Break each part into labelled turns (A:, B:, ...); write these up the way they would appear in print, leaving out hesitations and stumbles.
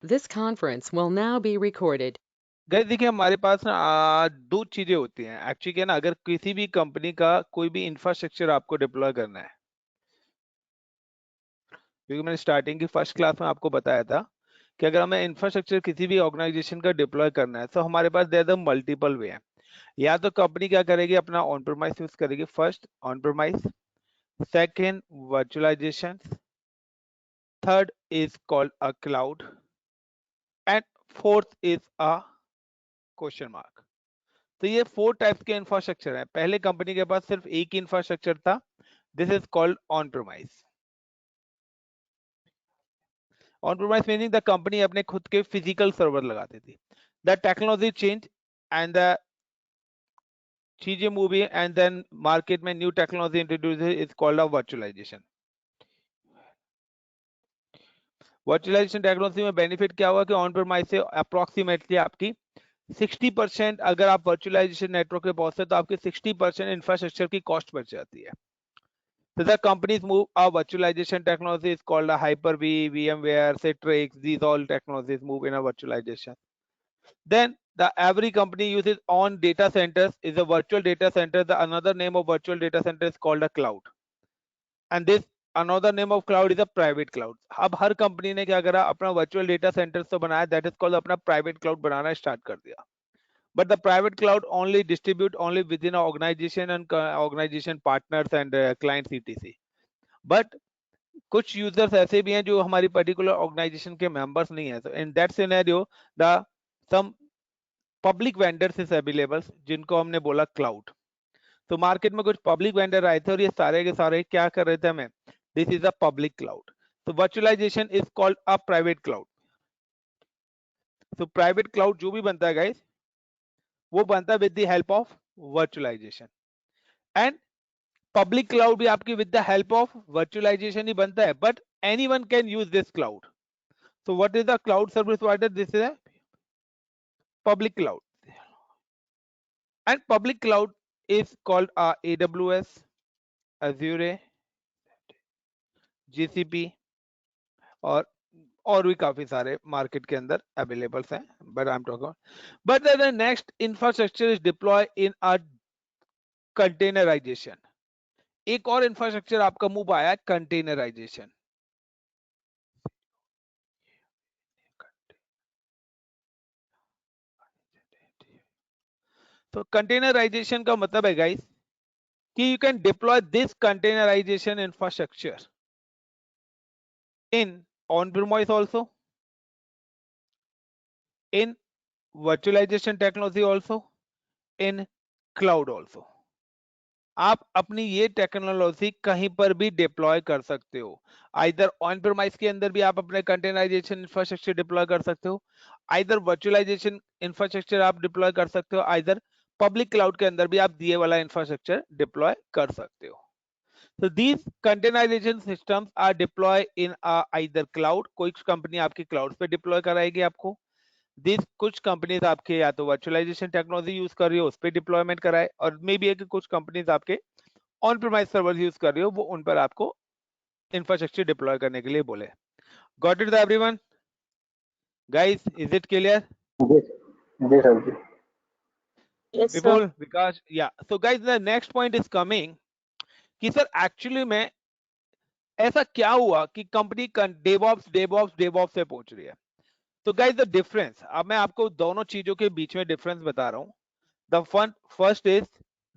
A: This conference will now be recorded.
B: Guys देखिए हमारे पास ना दो चीजें होती हैं एक्चुअली क्या ना, अगर किसी भी कंपनी का कोई भी इंफ्रास्ट्रक्चर आपको डिप्लॉय करना है, क्योंकि मैंने स्टार्टिंग की फर्स्ट क्लास में आपको बताया था कि अगर हमें इंफ्रास्ट्रक्चर किसी भी ऑर्गेनाइजेशन का डिप्लॉय करना है तो हमारे पास देयर द मल्टीपल वे है। या तो कंपनी क्या करेगी, अपना ऑन प्रेमाइस यूज करेगी, first on premise, second virtualization, third is called a cloud, and fourth is a question mark. तो ये 4 टाइप्स के इंफ्रास्ट्रक्चर है। पहले कंपनी के पास सिर्फ एक ही इंफ्रास्ट्रक्चर था, this is called on premise. On premise meaning the company अपने खुद के फिजिकल सर्वर लगाती थी। The technology change and the चीजें मूवी एंड देन मार्केट में new technology introduce is called a virtualization. Virtualization technology में benefit क्या हुआ कि ऑन प्रेमाइस से अप्रोक्सीमेटली आपकी 60%, अगर आप वर्चुअलाइजेशन नेटवर्क पे पहुंचते तो आपकी 60% इंफ्रास्ट्रक्चर की कॉस्ट बच जाती है। So the companies move our virtualization technology is called a Hyper-V, VMware, Citrix. These all technologies move in a virtualization. Then the every company uses on data centers is a virtual data center. The another name of virtual data center is called a cloud. And this another name of cloud is a private cloud. अब हर company ने क्या करा, अपना virtual data centers तो बनाया, that is called अपना private cloud बनाना start कर दिया. But the private cloud only distribute only within an organization and organization partners and clients etc. But कुछ यूजर्स ऐसे भी हैं जो हमारी पर्टिकुलर ऑर्गेनाइजेशन के मेंबर्स नहीं है, तो in that scenario the some public vendors is available, जिनको हमने बोला क्लाउड। तो मार्केट में कुछ पब्लिक वेंडर आए थे और ये सारे के सारे क्या कर रहे थे, हमें this is a public cloud. तो virtualization is called a private cloud. तो प्राइवेट क्लाउड जो भी बनता है गाइस, वो बनता है with the help of virtualization. And public cloud भी आपकी with the help of virtualization ही बनता है, but anyone can use this cloud. So what is the cloud service provider? This is a public cloud, and public cloud is called AWS, Azure, GCP, और भी काफी सारे market के अंदर available हैं, but I am talking but the next infrastructure is deploy in a containerization. एक और infrastructure आपका मूव आया है, कंटेनराइजेशन। तो कंटेनराइजेशन का मतलब है गाइस कि you can deploy this containerization infrastructure in on-premise also, in virtualization technology also, in cloud also. आप अपनी ये टेक्नोलॉजी कहीं पर भी डिप्लॉय कर सकते हो। आइदर ऑन प्रेमाइस के अंदर भी आप अपने कंटेनराइजेशन इंफ्रास्ट्रक्चर डिप्लॉय कर सकते हो, आइदर वर्चुअलाइजेशन इंफ्रास्ट्रक्चर आप डिप्लॉय कर सकते हो, आइदर पब्लिक क्लाउड के अंदर भी आप दिए वाला इंफ्रास्ट्रक्चर डिप्लॉय कर सकते हो। So these containerization systems are deployed in either cloud, कोई कंपनी आपकी क्लाउड पे डिप्लॉय कराएगी आपको। दिस कुछ कंपनीज आपके या तो वर्चुअलाइजेशन टेक्नोलॉजी यूज कर रही हो, उस पर डिप्लॉयमेंट कराए, और मे बी है कि कुछ कंपनीज आपके ऑन प्रीमाइस सर्वर यूज कर रही हो, वो उन पर आपको इंफ्रास्ट्रक्चर डिप्लॉय करने के लिए बोले। Got it everyone? Guys, is it clear?
C: Yes, yes, Abhi.
D: Yes, sir.
B: विपुल, विकास, या so guys the next point is coming कि सर एक्चुअली में ऐसा क्या हुआ कि कंपनी डेवऑप्स डेवऑप्स डेवऑप्स से पहुंच रही है। तो गाइस द डिफरेंस, अब मैं आपको दोनों चीजों के बीच में डिफरेंस बता रहा हूं। The first is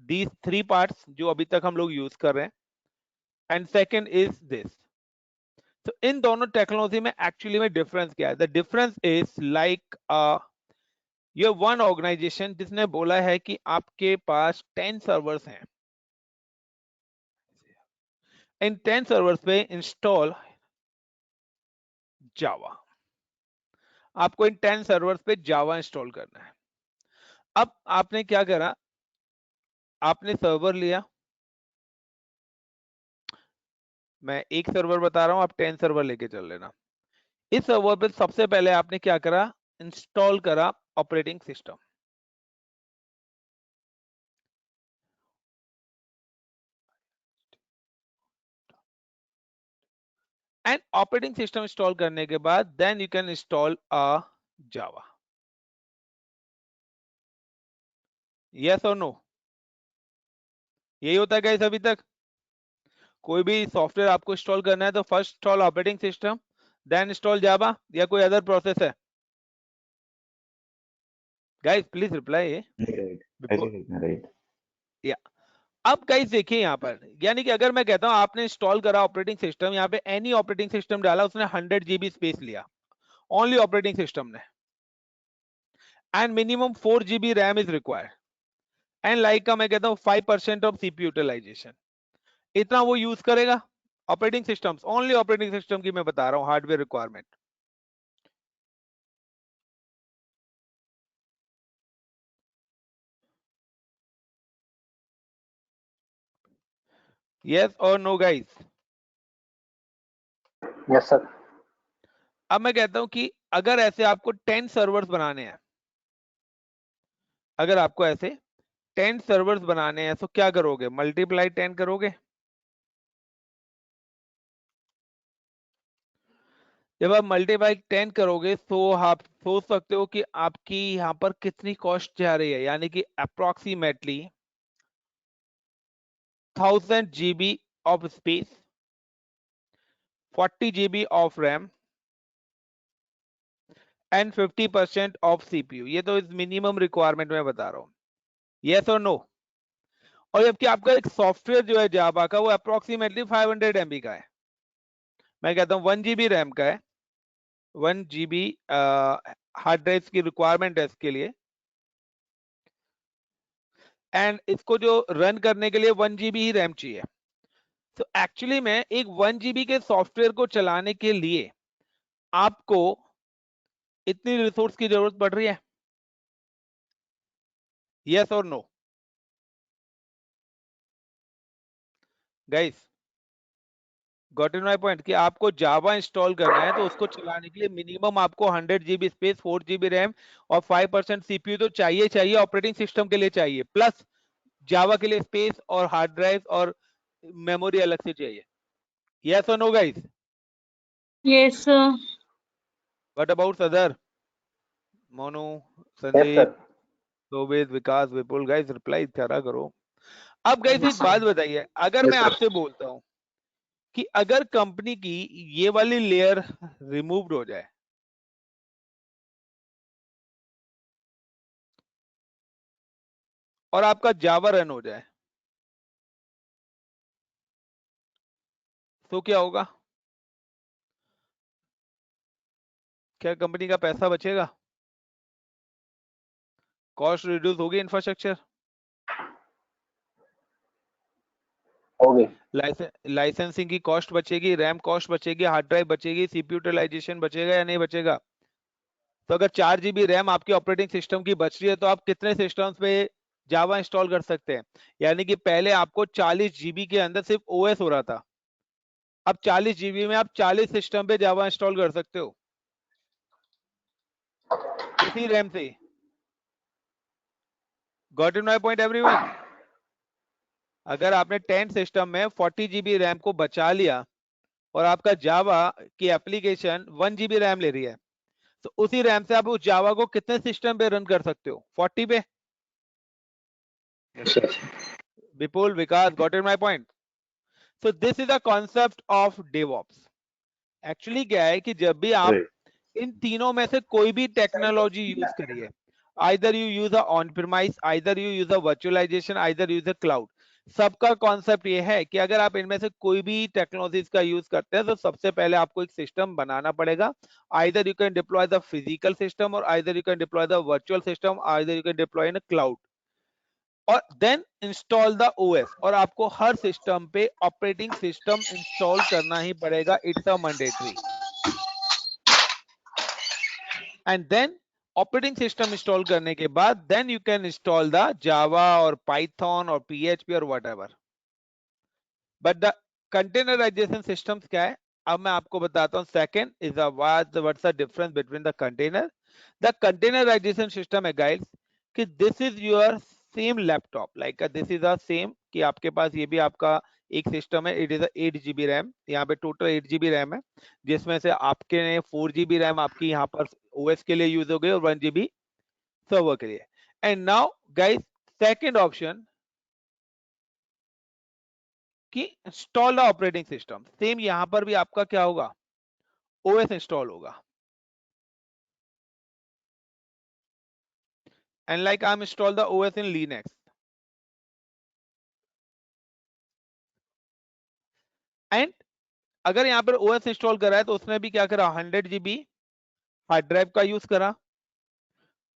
B: these 3 parts जो अभी तक हम लोग यूज कर रहे हैं, एंड सेकंड इज दिस। तो इन दोनों टेक्नोलॉजी में एक्चुअली में डिफरेंस क्या है? द डिफरेंस इज लाइक ये वन ऑर्गेनाइजेशन जिसने बोला है कि आपके पास 10 सर्वर्स हैं, इन 10 सर्वर्स पे इंस्टॉल जावा। आपको इन 10 सर्वर्स पे जावा इंस्टॉल करना है। अब आपने क्या करा, आपने सर्वर लिया, मैं एक सर्वर बता रहा हूं, आप 10 सर्वर लेके चल लेना। इस सर्वर पे सबसे पहले आपने क्या करा, इंस्टॉल करा operating system. And operating system install करने के बाद then you can install a Java. Yes और नो? यही होता है गाइस अभी तक? कोई भी सॉफ्टवेयर आपको इंस्टॉल करना है तो first install operating system, then install Java, या कोई अदर प्रोसेस है? Guys please reply.
E: राइट।
B: या अब गाइस देखिए यहाँ पर, यानी कि अगर मैं कहता हूं आपने इंस्टॉल करा ऑपरेटिंग सिस्टम, यहाँ पे एनी ऑपरेटिंग सिस्टम डाला, उसने 100 GB स्पेस लिया ओनली ऑपरेटिंग सिस्टम ने, and minimum 4 GB RAM is required, and like का मैं कहता हूं 5% ऑफ CPU यूटिलाइजेशन, इतना वो यूज करेगा operating systems, only operating system की मैं बता रहा हूं हार्डवेयर रिक्वायरमेंट। यस और नो गाइस?
C: Yes sir.
B: अब मैं कहता हूं कि अगर ऐसे आपको 10 सर्वर्स बनाने हैं, अगर आपको ऐसे 10 सर्वर्स बनाने हैं तो क्या करोगे? मल्टीप्लाई 10 करोगे। जब आप मल्टीप्लाई 10 करोगे तो आप सोच सकते हो कि आपकी यहां पर कितनी कॉस्ट जा रही है, यानी कि approximately 1000 GB of space, 40 GB of RAM and 50% of CPU। ये तो इस मिनिमम रिक्वायरमेंट में बता रहा हूं। यस और नो? और जबकि आपका एक सॉफ्टवेयर जो है जावा का वो अप्रोक्सीमेटली 500 MB का है, मैं कहता हूं 1 GB रैम का है, 1 GB हार्ड ड्राइव की रिक्वायरमेंट है इसके लिए, एंड इसको जो रन करने के लिए 1 GB ही रैम चाहिए। तो एक्चुअली में एक 1 GB के सॉफ्टवेयर को चलाने के लिए आपको इतनी रिसोर्स की जरूरत पड़ रही है? यस और no guys? Got in my point? कि आपको जावा इंस्टॉल करना है तो उसको चलाने के लिए मिनिमम आपको 100 GB स्पेस, 4 GB रैम और 5% CPU तो चाहिए चाहिए, ऑपरेटिंग सिस्टम के लिए चाहिए, प्लस जावा के लिए स्पेस और हार्ड ड्राइव और मेमोरी अलग से चाहिए। यस और no guys?
D: Yes, sir.
B: What about other? Monu,
C: yes
B: Sandeep,
C: sir.
B: Shobhit, Vikas, Vipul, guys reply करा करो। अब गाइस
D: Yes,
B: एक
D: sir.
B: बात बताइए, अगर
C: Yes,
B: मैं
C: sir.
B: आपसे बोलता हूं कि अगर कंपनी की ये वाली लेयर रिमूव्ड हो जाए, और आपका जावा रन हो जाए, तो क्या होगा? क्या कंपनी का पैसा बचेगा? कॉस्ट रिड्यूस होगी इंफ्रास्ट्रक्चर?
C: होगी।
B: लाइसेंसिंग की कॉस्ट बचेगी, रैम कॉस्ट बचेगी, हार्ड ड्राइव बचेगी, CPU यूटिलाइजेशन बचेगा या नहीं बचेगा? तो अगर 4 GB रैम आपकी ऑपरेटिंग सिस्टम की बच रही है तो आप कितने सिस्टम्स पे जावा इंस्टॉल कर सकते हैं? यानी कि पहले आपको 40 GB के अंदर सिर्फ OS हो रहा था, अब 40 GB में आप 40 सिस्टम पे जावा इंस्टॉल कर सकते हो उसी रैम से। Got in my point everyone? अगर आपने 10 सिस्टम में 40 GB रैम को बचा लिया और आपका जावा की एप्लीकेशन 1 GB रैम ले रही है, तो उसी रैम से आप उस जावा को कितने सिस्टम पे रन कर सकते हो? 40 पे।
C: Yes sir.
B: Vipul, Vikas, got in my point? So this is the concept of DevOps. Actually क्या है कि जब भी आप इन तीनों में से कोई भी टेक्नोलॉजी यूज करिए, either you use a on premise, either you use a virtualization, either use a cloud, सबका कॉन्सेप्ट ये है कि अगर आप इनमें से कोई भी टेक्नोलॉजीज का यूज करते हैं तो सबसे पहले आपको एक सिस्टम बनाना पड़ेगा। Either you can deploy the physical system, और either you can deploy the virtual system, either you can deploy in a cloud, और देन इंस्टॉल द OS। और आपको हर सिस्टम पे ऑपरेटिंग सिस्टम इंस्टॉल करना ही पड़ेगा, it's a mandatory. And then operating system install करने के बाद then you can install the Java और पाइथन और PHP और whatever. But the containerization systems क्या है, अब मैं आपको बताता हूं। Second is what's the difference between the container? The containerization system है गाइस कि this is your same laptop, like this is a same, कि आपके पास ये भी आपका एक सिस्टम है, इट इज 8 GB रैम, यहाँ पे टोटल 8 GB रैम है, जिसमें से आपके 4 GB रैम आपकी यहाँ पर ओएस के लिए यूज हो गई और 1 GB सर्वर के लिए। And now guys second option कि install the operating system, same यहां पर भी आपका क्या होगा, ओएस इंस्टॉल होगा। And like I am install the OS in Linux, and अगर यहाँ पर ओएस इंस्टॉल करा है तो उसने भी क्या करा, 100 GB हार्ड ड्राइव का यूज करा,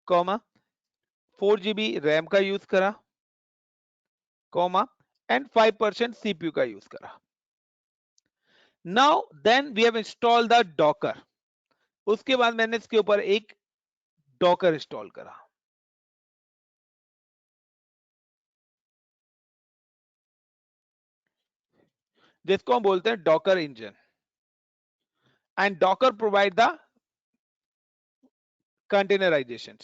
B: कॉमा 4 GB रैम का यूज करा, कॉमा एंड 5% CPU का यूज करा। Now then we have install the Docker, उसके बाद मैंने इसके ऊपर एक डॉकर इंस्टॉल करा। जिसको हम बोलते हैं Docker engine, and Docker provide the containerization.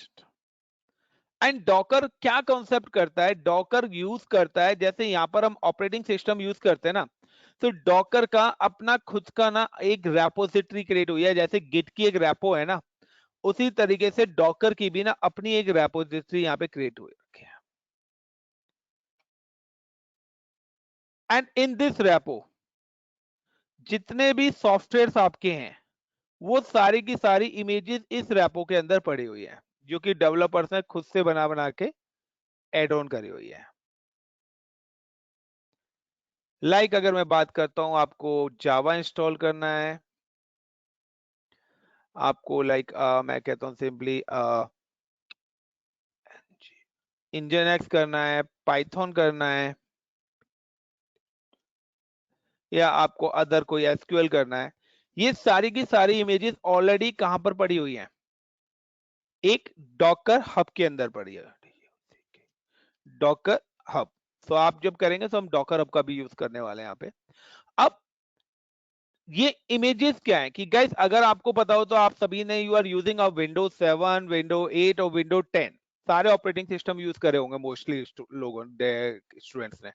B: And Docker क्या कॉन्सेप्ट करता है, डॉकर यूज करता है जैसे यहां पर हम ऑपरेटिंग सिस्टम यूज करते हैं ना, तो डॉकर का अपना खुद का ना एक रेपोजिटरी क्रिएट हुई है, जैसे गिट की एक रेपो है ना, उसी तरीके से डॉकर की भी ना अपनी एक रेपोजिटरी यहाँ पे क्रिएट हुई रखी है। एंड इन दिस रेपो जितने भी सॉफ्टवेयर्स आपके हैं वो सारी की सारी इमेजेस इस रेपो के अंदर पड़ी हुई है, जो कि डेवलपर्स ने खुद से बना बना के एड ऑन करी हुई है। लाइक अगर मैं बात करता हूं, आपको जावा इंस्टॉल करना है, आपको लाइक मैं कहता हूं सिंपली इंजन एक्स करना है, पाइथन करना है, या आपको अदर कोई एसक्यूएल करना है, ये सारी की सारी इमेजेस ऑलरेडी कहां पर पड़ी हुई हैं, एक डॉकर हब के अंदर पड़ी है, डॉकर हब। तो आप जब करेंगे तो हम डॉकर हब का भी यूज करने वाले हैं यहाँ पे। अब ये इमेजेस क्या है कि गाइस अगर आपको पता हो तो आप सभी ने you are using a Windows 7, Windows 8 और विंडोज 10, सारे ऑपरेटिंग सिस्टम यूज करे होंगे मोस्टली लोगों स्टूडेंट्स ने।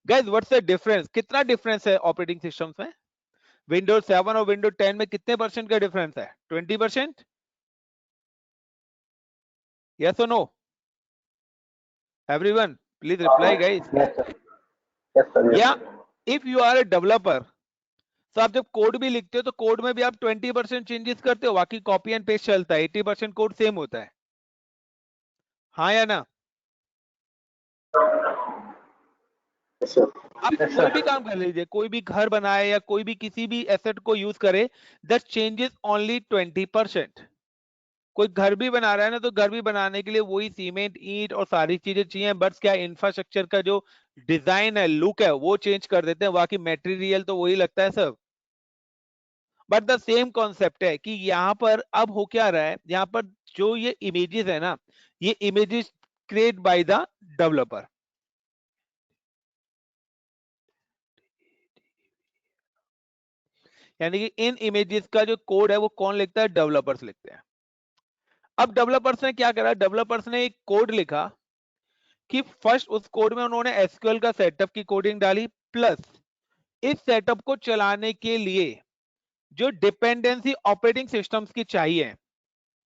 B: गाइस व्हाट्स द डिफरेंस, कितना डिफरेंस है ऑपरेटिंग सिस्टम्स में, विंडोज 7 और विंडोज 10 में कितने परसेंट का डिफरेंस है, 20%? यस और no, everyone please reply guys.
C: Yes, sir. Yes, sir. Yes,
B: या
C: sir.
B: If you are a developer, तो आप जब कोड भी लिखते हो तो कोड में भी आप 20% चेंजेस करते हो, बाकी कॉपी एंड पेस्ट चलता है, 80% कोड सेम होता है, हाँ या ना?
C: Yes, sir.
B: आप
C: Yes,
B: कोई भी
C: sir.
B: काम कर लीजिए, कोई भी घर बनाए या कोई भी किसी भी एसेट को यूज करे, दैट चेंजेस ओनली 20%। कोई घर भी बना रहा है ना, तो घर भी बनाने के लिए वही सीमेंट ईंट और सारी चीजें चाहिए, बट क्या इंफ्रास्ट्रक्चर का जो डिजाइन है, लुक है, वो चेंज कर देते हैं, बाकी मटेरियल तो वही लगता है सब। बट द सेम कॉन्सेप्ट है कि यहाँ पर अब हो क्या रहा है, यहाँ पर जो ये इमेजेस है ना, ये images create by the developer, यानी कि इन इमेजेस का जो कोड है वो कौन लिखता है, डेवलपर्स लिखते हैं। अब डेवलपर्स ने क्या करा, डेवलपर्स ने एक कोड लिखा कि फर्स्ट उस कोड में उन्होंने एसक्यूएल का सेटअप की कोडिंग डाली, प्लस इस सेटअप को चलाने के लिए जो डिपेंडेंसी ऑपरेटिंग सिस्टम्स की चाहिए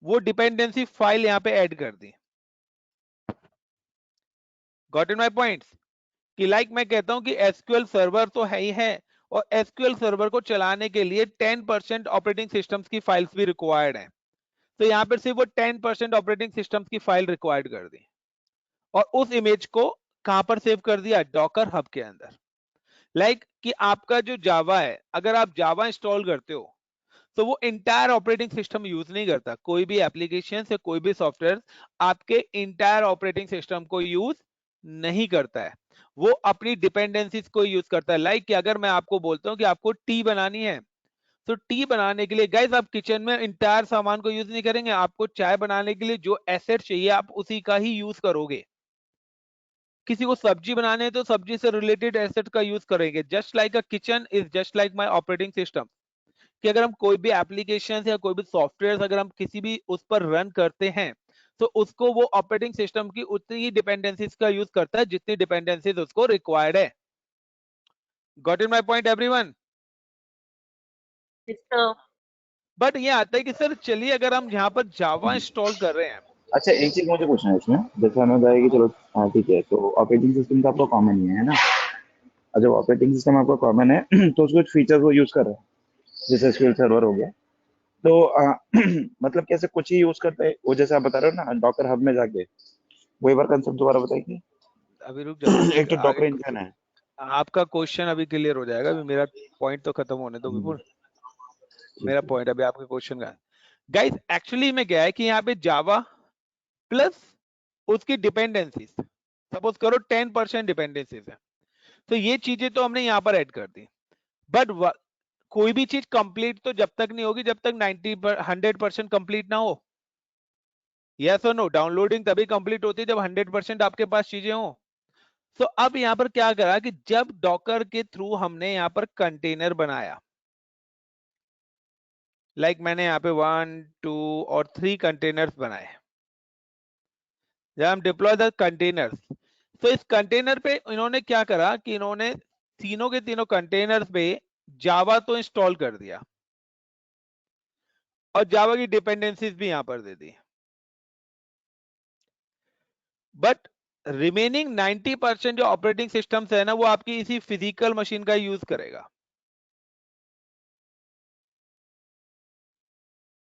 B: वो डिपेंडेंसी फाइल यहां पे ऐड कर दी। Got in my points? कि लाइक मैं कहता हूं कि एसक्यूएल सर्वर तो है ही है, और एसक्यूएल सर्वर को चलाने के लिए 10% ऑपरेटिंग सिस्टम्स की फाइल्स भी रिक्वायर्ड है, तो यहां पर सिर्फ वो 10% ऑपरेटिंग सिस्टम्स की फाइल रिक्वायर्ड कर दी, और उस इमेज को कहां पर सेव कर दिया, डॉकर हब के अंदर। लाइक कि आपका जो जावा है, अगर आप जावा इंस्टॉल करते हो तो वो इंटायर ऑपरेटिंग सिस्टम यूज नहीं करता, कोई भी एप्लीकेशन से कोई भी सॉफ्टवेयर आपके इंटायर ऑपरेटिंग सिस्टम को यूज नहीं करता है, वो अपनी डिपेंडेंसीज को यूज करता है। लाइक कि अगर मैं आपको बोलता हूं कि आपको टी बनानी है, तो टी बनाने के लिए गाइस आप किचन में इंटायर सामान को यूज नहीं करेंगे, आपको चाय बनाने के लिए जो एसेट चाहिए आप उसी का ही यूज करोगे। किसी को सब्जी बनाने है तो सब्जी से रिलेटेड एसेट का यूज करेंगे। Just like a kitchen is just like my operating system, कि अगर हम कोई भी एप्लीकेशन या कोई भी सॉफ्टवेयर अगर हम किसी भी उस पर रन करते हैं, तो उसको वो ऑपरेटिंग सिस्टम की उतनी ही डिपेंडेंसीज का यूज करता है जितनी डिपेंडेंसीज उसको रिक्वायर्ड है। Got in my point everyone?
D: Yes, sir.
B: But ये आता है कि सर चलिए अगर हम यहाँ पर जावा इंस्टॉल कर रहे हैं,
E: अच्छा, एक चीज मुझे पूछना है इसमें, जैसे हमें बताया कि चलो हाँ ठीक है, तो ऑपरेटिंग सिस्टम तो आपका कॉमन ही है ना? और जब ऑपरेटिंग सिस्टम आपका कॉमन है तो उसके कुछ फीचर्स वो यूज कर रहे हैं, जैसे एसक्यूएल सर्वर हो गया, तो मतलब कैसे कुछ ही यूज करते हैं वो, जैसे आप बता रहे हो ना डॉकर हब में जाके, वो एक बार कंसेप्ट दोबारा बताइए।
B: अभी रुक जाओ,
E: एक तो
B: आगे
E: डॉकर इंजन है।
B: आपका क्वेश्चन अभी क्लियर हो जाएगा, अभी मेरा पॉइंट तो खत्म होने दो विपुल। मेरा
E: ठीक है।
B: पॉइंट अभी आपके क्वेश्चन का, गाइस एक्चुअली में क्या है कि यहाँ पे जावा प्लस उसकी डिपेंडेंसीज, सपोज करो 10% डिपेंडेंसीज है, तो ये चीजें तो हमने यहाँ पर ऐड कर दी। बट कोई भी चीज कंप्लीट तो जब तक नहीं होगी जब तक 100% कंप्लीट ना हो। यस और नो? डाउनलोडिंग तभी कंप्लीट होती है जब 100% आपके पास चीजें हो। तो अब यहाँ पर क्या करा कि जब डॉकर के थ्रू हमने यहाँ पर कंटेनर बनाया, मैंने यहाँ पे 1 2 और 3 कंटेनर्स बनाए, जब हम डिप्लॉय द कंटेनर्स, तो इस कंटेनर पे इन्होंने क्या करा कि इन्होंने तीनों के तीनों कंटेनर्स पे जावा तो इंस्टॉल कर दिया और जावा की डिपेंडेंसीज भी यहां पर दे दी, बट रिमेनिंग 90% जो ऑपरेटिंग सिस्टम्स है ना वो आपकी इसी फिजिकल मशीन का यूज करेगा।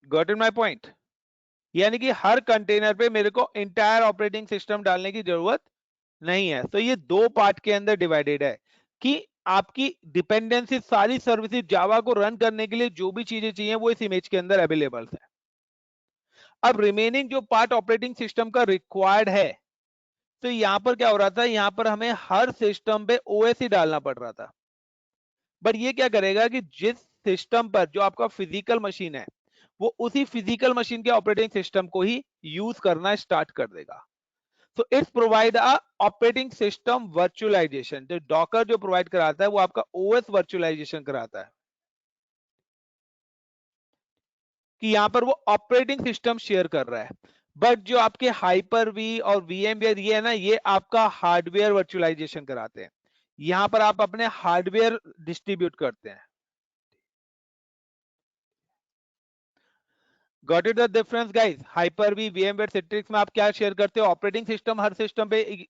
B: Got in my point? यानी कि हर कंटेनर पे मेरे को इंटायर ऑपरेटिंग सिस्टम डालने की जरूरत नहीं है। तो ये दो पार्ट के अंदर डिवाइडेड है कि आपकी डिपेंडेंसी सारी सर्विसेज जावा को रन करने के लिए जो भी चीजें चाहिए वो इस इमेज के अंदर अवेलेबल है। अब रिमेनिंग जो पार्ट ऑपरेटिंग सिस्टम का रिक्वायर्ड है, तो यहां पर क्या हो रहा था, यहां पर हमें हर सिस्टम पे ओएस ही डालना पड़ रहा था। बट ये क्या करेगा कि जिस सिस्टम पर जो आपका फिजिकल मशीन है वो उसी फिजिकल मशीन के ऑपरेटिंग सिस्टम को ही यूज करना स्टार्ट कर देगा। So it's provide a operating system virtualization। जो डॉकर जो प्रोवाइड कराता है वो आपका ओएस वर्चुअलाइजेशन कराता है कि यहां पर वो ऑपरेटिंग सिस्टम शेयर कर रहा है। बट जो आपके हाइपर वी और वीएमवेयर ये है ना, ये आपका हार्डवेयर वर्चुअलाइजेशन कराते हैं। यहां पर आप अपने हार्डवेयर डिस्ट्रीब्यूट करते हैं। Got it the difference guys? Hyper V VMware Citrix में आप क्या शेयर करते हो? ऑपरेटिंग सिस्टम हर सिस्टम पे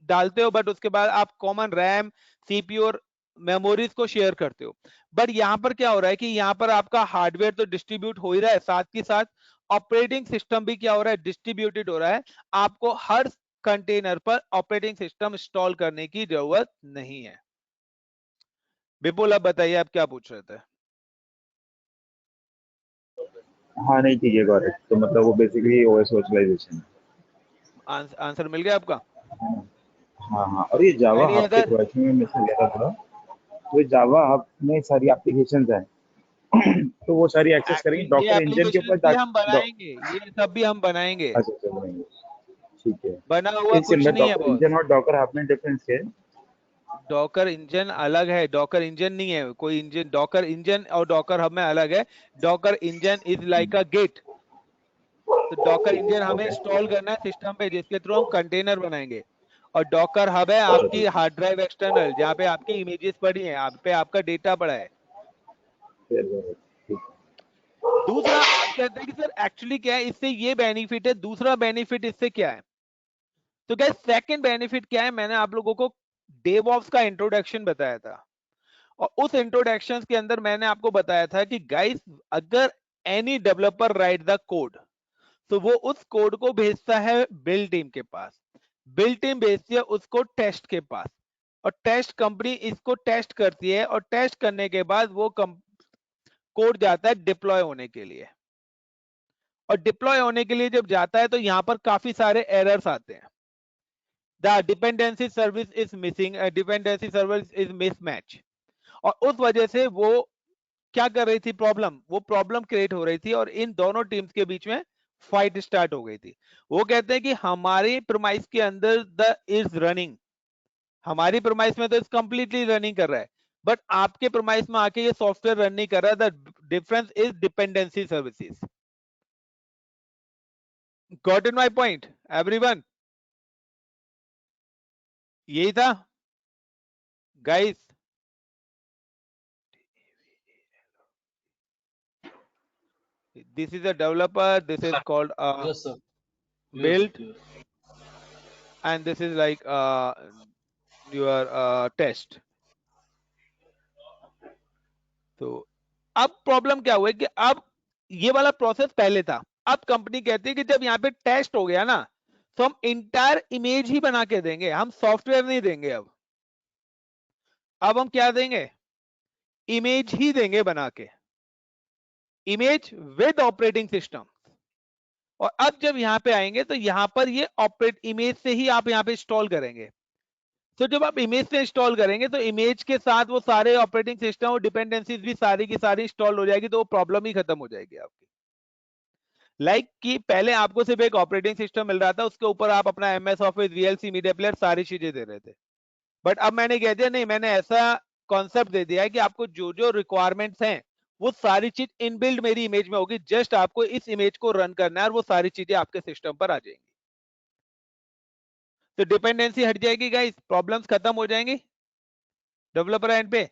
B: डालते हो, बट उसके बाद आप कॉमन रैम सीपीयू और मेमोरीज को शेयर करते हो। बट यहां पर क्या हो रहा है कि यहां पर आपका हार्डवेयर तो डिस्ट्रीब्यूट हो ही रहा है, साथ के साथ ऑपरेटिंग सिस्टम भी क्या हो रहा है, डिस्ट्रीब्यूटेड हो रहा है। आपको हर कंटेनर पर ऑपरेटिंग सिस्टम इंस्टॉल करने की जरूरत नहीं है। विपुल अब बताइए आप क्या पूछ रहे थे?
E: हाँ नहीं ठीक है, गॉट इट। तो मतलब वो बेसिकली ओएस वर्चुअलाइजेशन है।
B: आंसर मिल गया आपका?
E: हाँ हाँ, और ये जावा
B: एनी
E: हब के
B: अदर?
E: क्वेश्चन में मिस हो गया था थोड़ा। तो ये जावा हब में सारी एप्लीकेशंस हैं तो वो सारी एक्सेस करेंगे
B: एक्चुअली ये
E: डॉकर इंजन के
B: एप्लीकेशन
E: ऊपर
B: भी हम बनाएंगे, ये सब भी हम बनाएंगे,
E: अच्छा चलो, ठीक है।
B: बना हुआ
E: एक
B: कुछ
E: सेकंड,
B: नहीं है
E: डॉकर
B: बॉस।
E: इंजन और डॉकर हब में डिफरेंस क्या है?
B: डॉकर इंजन अलग है, डॉकर इंजन नहीं है कोई इंजन। डॉकर इंजन और डॉकर हब में अलग है। Docker engine is like a gate. तो डॉकर इंजन हमें
E: ओके,
B: इंस्टॉल करना है सिस्टम पे जिसके थ्रू हम कंटेनर बनाएंगे, और डॉकर हब है
E: अच्छा
B: आपकी
E: ठीक है,
B: हार्ड ड्राइव एक्सटर्नल, जहाँ पे आपकी इमेजेस पड़ी हैं, आप पे आपका डेटा पड़ा है।
E: फिर ठीक है।
B: दूसरा आप कहते हैं कि सर एक्चुअली क्या है, इससे ये बेनिफिट है, दूसरा बेनिफिट इससे क्या है? तो क्या सेकंड बेनिफिट क्या है? मैंने आप लोगों को डेवऑप्स का इंट्रोडक्शन बताया था, और उस इंट्रोडक्शन के अंदर मैंने आपको बताया था कि गाइस अगर any developer right the code, तो वो उस कोड को भेजता है बिल्ड टीम के पास, बिल्ड टीम भेजती है उसको टेस्ट के पास, और टेस्ट कंपनी इसको टेस्ट करती है, और टेस्ट करने के बाद वो कोड जाता है डिप्लॉय होने के लिए। और डिप्लॉय होने के लिए जब जाता है तो यहां पर काफी सारे एरर्स आते हैं। The dependency service is missing, dependency service is mismatch, और उस वजह से वो क्या कर रही थी, वो प्रॉब्लम क्रिएट हो रही थी, और इन दोनों टीम्स के बीच में फाइट स्टार्ट हो गई थी। वो कहते हैं कि हमारे प्रीमाइस के अंदर द इज रनिंग, हमारी प्रीमाइस में तो इस कंप्लीटली रनिंग कर रहा है, बट आपके प्रीमाइस में आके ये सॉफ्टवेयर रन नहीं कर रहा। The difference is dependency services. Got in my point everyone? यही था guys. This is a developer, this is called
F: Yes, sir.
B: build,
F: Yes.
B: and this is like your test. तो अब प्रॉब्लम क्या हुआ है कि अब ये वाला प्रोसेस पहले था, अब कंपनी कहती है कि जब यहाँ पे टेस्ट हो गया ना तो हम इंटायर इमेज ही बना के देंगे, हम सॉफ्टवेयर नहीं देंगे। अब हम क्या देंगे? इमेज ही देंगे बना के, इमेज विद ऑपरेटिंग सिस्टम। और अब जब यहाँ पे आएंगे तो यहाँ पर ये ऑपरेट इमेज से ही आप यहाँ पे इंस्टॉल करेंगे। तो जब आप इमेज से इंस्टॉल करेंगे तो इमेज के साथ वो सारे ऑपरेटिंग सिस्टम और डिपेंडेंसीज भी सारी की सारी इंस्टॉल हो जाएगी, तो वो प्रॉब्लम ही खत्म हो जाएगी आपकी। लाइक कि पहले आपको सिर्फ एक ऑपरेटिंग सिस्टम मिल रहा था, उसके ऊपर आप अपना MS office, VLC, media player सारी चीजें दे रहे थे। बट अब मैंने कह दिया नहीं, मैंने ऐसा कॉन्सेप्ट दे दिया है कि आपको जो जो रिक्वायरमेंट्स हैं वो सारी चीज इनबिल्ड मेरी इमेज में होगी, जस्ट आपको इस इमेज को रन करना है और वो सारी चीजें आपके सिस्टम पर आ जाएंगी। तो डिपेंडेंसी हट जाएगी गाइस, प्रॉब्लम्स खत्म हो जाएंगी डेवलपर एंड पे।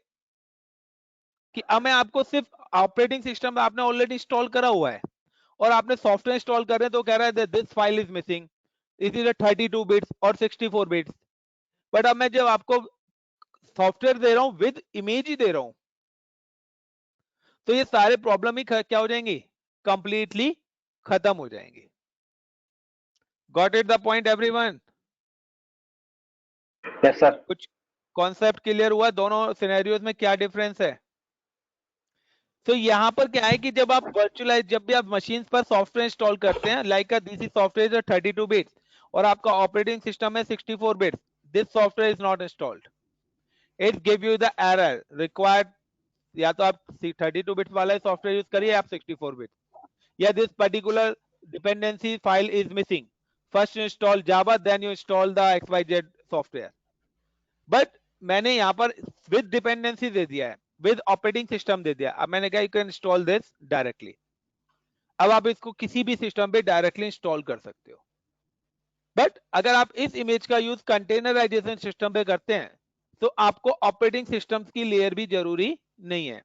B: कि अब मैं आपको सिर्फ ऑपरेटिंग सिस्टम आपने ऑलरेडी इंस्टॉल करा हुआ है और आपने सॉफ्टवेयर इंस्टॉल कर रहे हैं, तो कह रहा है this file is missing, it is 32 bits और 64 बिट्स। बट अब मैं जब आपको सॉफ्टवेयर दे रहा हूं विद इमेज ही दे रहा हूं, तो ये सारे प्रॉब्लम ही क्या हो जाएंगी? कंप्लीटली खत्म हो जाएंगी। Got it the point everyone?
C: Yes sir.
B: कुछ कॉन्सेप्ट क्लियर हुआ? दोनों सिनेरियोज में क्या डिफरेंस है? तो यहां पर क्या है कि जब आप वर्चुअलाइज, जब भी आप मशीन पर सॉफ्टवेयर इंस्टॉल करते हैं, like this software is 32 bits और आपका ऑपरेटिंग सिस्टम है 64 bits, this software is not installed, it give you the error required. या तो आप 32 बिट्स वाला सॉफ्टवेयर यूज करिए, आप 64 बिट्स, या this particular dependency file is missing, first install Java then you install the XYZ software. But मैंने यहां पर विद डिपेंडेंसी दे दिया है, विद ऑपरेटिंग सिस्टम दे दिया। अब मैंने कहा you can install this directly. अब आप इसको किसी भी सिस्टम पे डायरेक्टली इंस्टॉल कर सकते हो। बट अगर आप इस इमेज का यूज कंटेनराइजेशन सिस्टम पे करते हैं तो आपको ऑपरेटिंग सिस्टम्स की लेयर भी जरूरी नहीं है।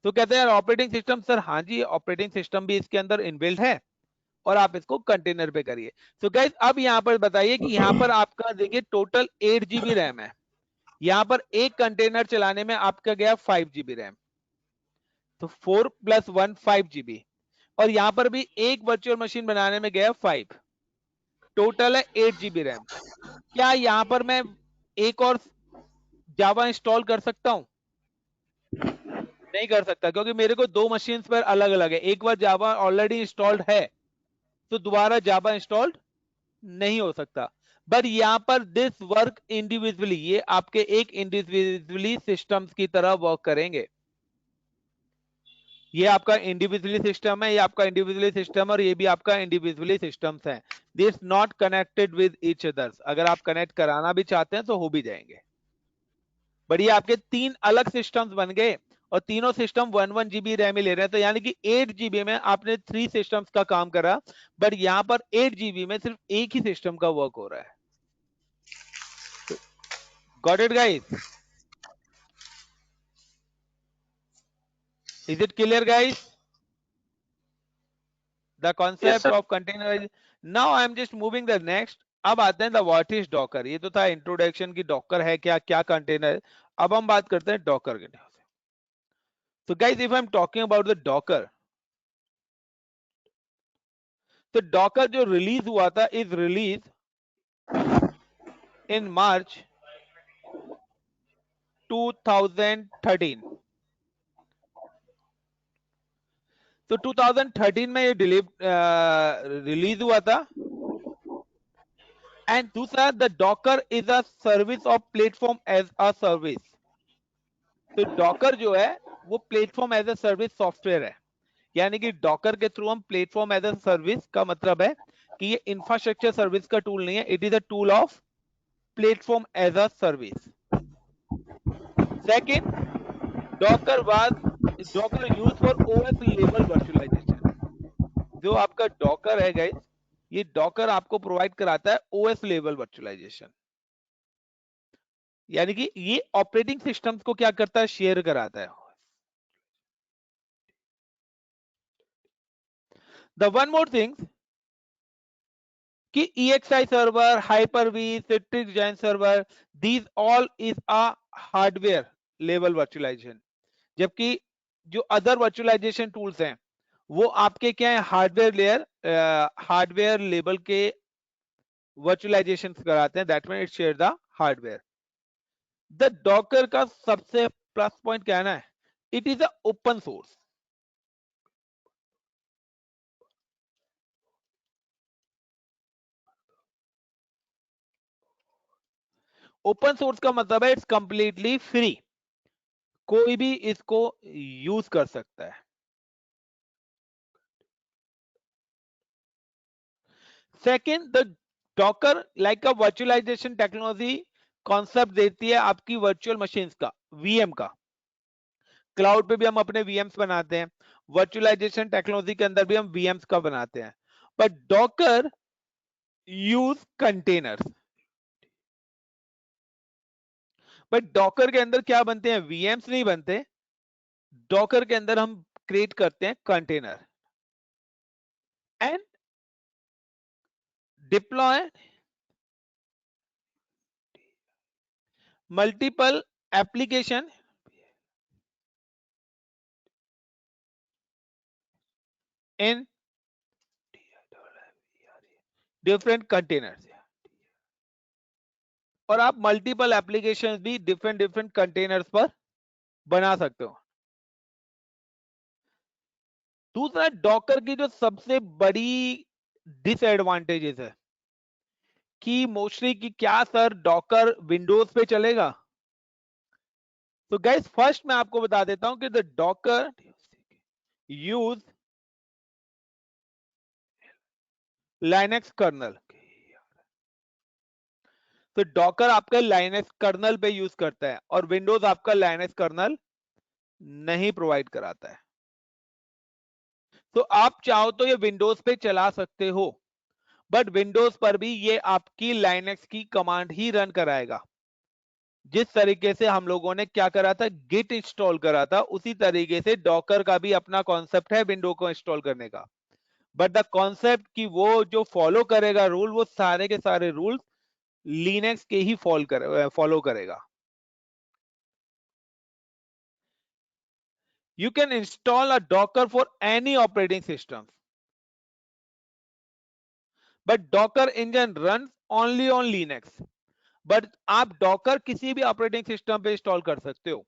B: तो कहते हैं ऑपरेटिंग सिस्टम, सर हाँ जी ऑपरेटिंग सिस्टम भी इसके अंदर इनबिल्ट है और आप इसको कंटेनर पे करिए। तो गाइस अब यहां पर बताइए कि यहां पर आपका देखिए टोटल 8 GB रैम है, यहां पर एक कंटेनर चलाने में आपका गया 5 GB रैम, तो 4 + 1 5 GB, और यहां पर भी एक वर्चुअल मशीन बनाने में गया 5, टोटल है 8 GB रैम। क्या यहां पर मैं एक और जावा इंस्टॉल कर सकता हूं? नहीं कर सकता, क्योंकि मेरे को दो मशीन पर अलग अलग है। एक बार जावा ऑलरेडी इंस्टॉल्ड है तो दोबारा जावा इंस्टॉल्ड नहीं हो सकता। बट यहां पर दिस वर्क इंडिविजुअली, ये आपके एक इंडिविजुअली सिस्टम्स की तरह वर्क करेंगे। ये आपका इंडिविजुअली सिस्टम है, ये आपका इंडिविजुअली सिस्टम, और ये भी आपका इंडिविजुअली सिस्टम्स है। This not connected with each others. अगर आप कनेक्ट कराना भी चाहते हैं तो हो भी जाएंगे। बट ये आपके 3 अलग सिस्टम्स बन गए और तीनों सिस्टम 1 GB रैम ही ले रहे हैं। तो यानी कि 8 GB में आपने 3 सिस्टम्स का काम करा, बट यहां पर 8 GB में सिर्फ एक ही सिस्टम का वर्क हो रहा है। Got it guys? Is it clear guys? The concept of containerise. Now I am just moving the next. अब आते हैं द व्हाट इज डॉकर। ये तो था इंट्रोडक्शन की डॉकर है क्या, क्या कंटेनर। अब हम बात करते हैं डॉकर के। So guys, if I'm talking about the Docker, तो Docker जो रिलीज हुआ था इज रिलीज इन मार्च 2013। तो 2013 में ये रिलीज हुआ था। एंड दूसरा, the Docker is a service of platform as a service. तो डॉकर जो है वो platform as a service software है, यानी कि डॉकर के थ्रू हम प्लेटफॉर्म एज अ सर्विस का मतलब है कि ये इंफ्रास्ट्रक्चर सर्विस का टूल नहीं है, it is a tool of platform as a service. Second, Docker use for OS level virtualization. जो आपका डॉकर है गाइस, ये डॉकर आपको प्रोवाइड कराता है OS लेवल वर्चुअलाइजेशन, यानी कि ये ऑपरेटिंग सिस्टम्स को क्या करता है, शेयर कराता है। द वन मोर थिंग कि EXI server, Hyper-V, Citrix Giant server, these all is a hardware level virtualization, जबकि जो अदर वर्चुअलाइजेशन टूल्स हैं वो आपके क्या है, हार्डवेयर लेवल के वर्चुअलाइजेशन कराते हैं, that mean it share the hardware. The Docker का सबसे प्लस पॉइंट क्या है ना, it is a open source. Open source का मतलब है इट्स कंप्लीटली फ्री, कोई भी इसको यूज कर सकता है। Second, the Docker like a virtualization technology concept देती है आपकी वर्चुअल मशीन्स का, वीएम का। क्लाउड पे भी हम अपने वीएम्स बनाते हैं, वर्चुअलाइजेशन टेक्नोलॉजी के अंदर भी हम वीएम्स का बनाते हैं, but Docker use containers. But Docker के अंदर क्या बनते हैं, वीएम्स नहीं बनते, डॉकर के अंदर हम क्रिएट करते हैं container and deploy multiple application in different containers. और आप मल्टीपल एप्लीकेशंस भी डिफरेंट डिफरेंट कंटेनर्स पर बना सकते हो। दूसरा, डॉकर की जो सबसे बड़ी डिसएडवांटेजेस है कि मोस्टली कि क्या सर डॉकर विंडोज पे चलेगा। तो गाइस फर्स्ट मैं आपको बता देता हूं कि the Docker use Linux kernel. तो डॉकर आपका लाइनेक्स कर्नल पे यूज करता है और विंडोज आपका लाइनेक्स कर्नल नहीं प्रोवाइड कराता है। तो आप चाहो तो ये विंडोज पे चला सकते हो, बट विंडोज पर भी ये आपकी लाइनेक्स की कमांड ही रन कराएगा। जिस तरीके से हम लोगों ने क्या करा था, गिट इंस्टॉल करा था, उसी तरीके से डॉकर का भी अपना कॉन्सेप्ट है विंडो को इंस्टॉल करने का। बट द कॉन्सेप्ट कि वो जो फॉलो करेगा रूल, वो सारे के सारे रूल लिनक्स के ही फॉलो करेगा। You can install a Docker for any operating system, but Docker engine runs only on Linux. But आप Docker किसी भी ऑपरेटिंग सिस्टम पे इंस्टॉल कर सकते हो,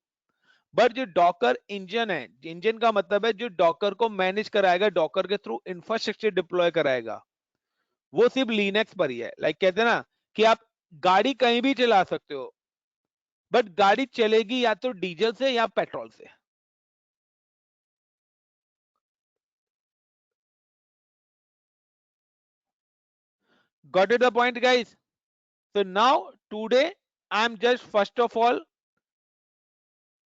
B: बट जो डॉकर इंजन है, इंजन का मतलब है जो डॉकर को मैनेज कराएगा, डॉकर के थ्रू इंफ्रास्ट्रक्चर डिप्लॉय कराएगा, वो सिर्फ लिनक्स पर ही है। लाइक कहते हैं ना कि आप गाड़ी कहीं भी चला सकते हो, बट गाड़ी चलेगी या तो डीजल से या पेट्रोल से। Got it the point, guys? So now today I'm just first of all,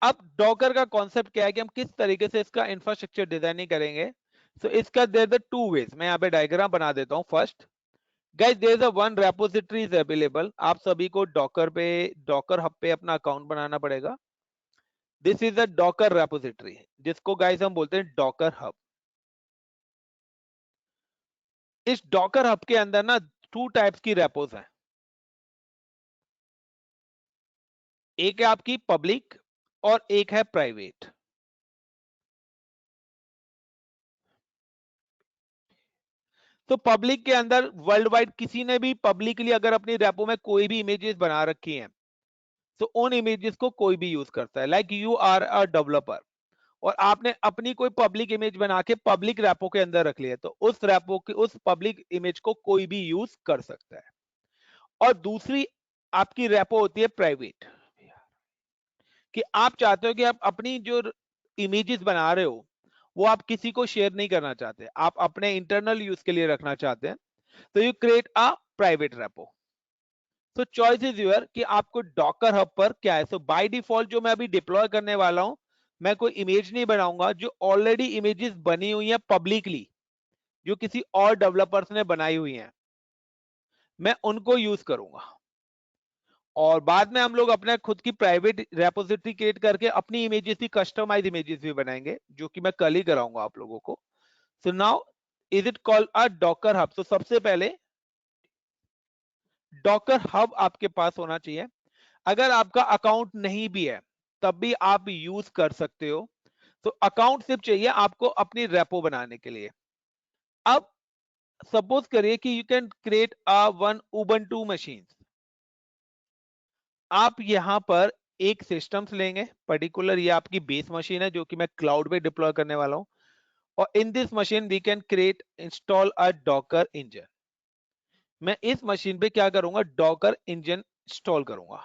B: अब डॉकर का कॉन्सेप्ट क्या है कि हम किस तरीके से इसका इंफ्रास्ट्रक्चर डिजाइनिंग करेंगे। So इसका देयर द टू वेज, मैं यहाँ पे डायग्राम बना देता हूँ। First guys, there is a one repository is available. आप सभी को डॉकर पे, डॉकर हब पे अपना अकाउंट बनाना पड़ेगा। This is a Docker repository, जिसको गाइस हम बोलते हैं डॉकर हब। इस डॉकर हब के अंदर ना टू टाइप्स की रेपोज हैं, एक है आपकी पब्लिक और एक है प्राइवेट। तो पब्लिक के अंदर वर्ल्ड वाइड किसी ने भी पब्लिकली अगर अपनी रेपो में कोई भी इमेजेस बना रखी हैं, तो उन इमेजेस को कोई भी यूज करता है। Like you are a developer और आपने अपनी कोई पब्लिक इमेज बना के पब्लिक रेपो के अंदर रख लिया, तो उस रेपो की उस पब्लिक इमेज को कोई भी यूज कर सकता है। और दूसरी आपकी रेपो होती है प्राइवेट, कि आप चाहते हो कि आप अपनी जो इमेजेस बना रहे हो वो आप किसी को शेयर नहीं करना चाहते, आप अपने इंटरनल यूज के लिए रखना चाहते हैं, तो you create a private repo. So choice is your कि आपको डॉकर हब पर क्या है। सो बाय डिफॉल्ट जो मैं अभी डिप्लॉय करने वाला हूं, मैं कोई इमेज नहीं बनाऊंगा, जो ऑलरेडी इमेजेस बनी हुई हैं पब्लिकली, जो किसी और डेवलपर्स ने बनाई हुई हैं, मैं उनको यूज करूंगा। और बाद में हम लोग अपने खुद की प्राइवेट रेपोजिटरी क्रिएट करके अपनी इमेजेस भी, कस्टमाइज इमेजेस भी बनाएंगे, जो कि मैं कल ही कराऊंगा आप लोगों को। So now is it called a Docker hub. तो सबसे पहले डॉकर हब आपके पास होना चाहिए। अगर आपका अकाउंट नहीं भी है तब भी आप यूज कर सकते हो। तो अकाउंट सिर्फ चाहिए आपको अपनी रेपो बनाने के लिए। अब सपोज करिए कि you can create a one Ubuntu machine. आप यहां पर एक सिस्टम्स लेंगे पर्टिकुलर, ये आपकी बेस मशीन है जो कि मैं क्लाउड पे डिप्लॉय करने वाला हूं, और in this machine we can create install a Docker engine. मैं इस मशीन पे क्या करूंगा, डॉकर इंजन इंस्टॉल करूंगा।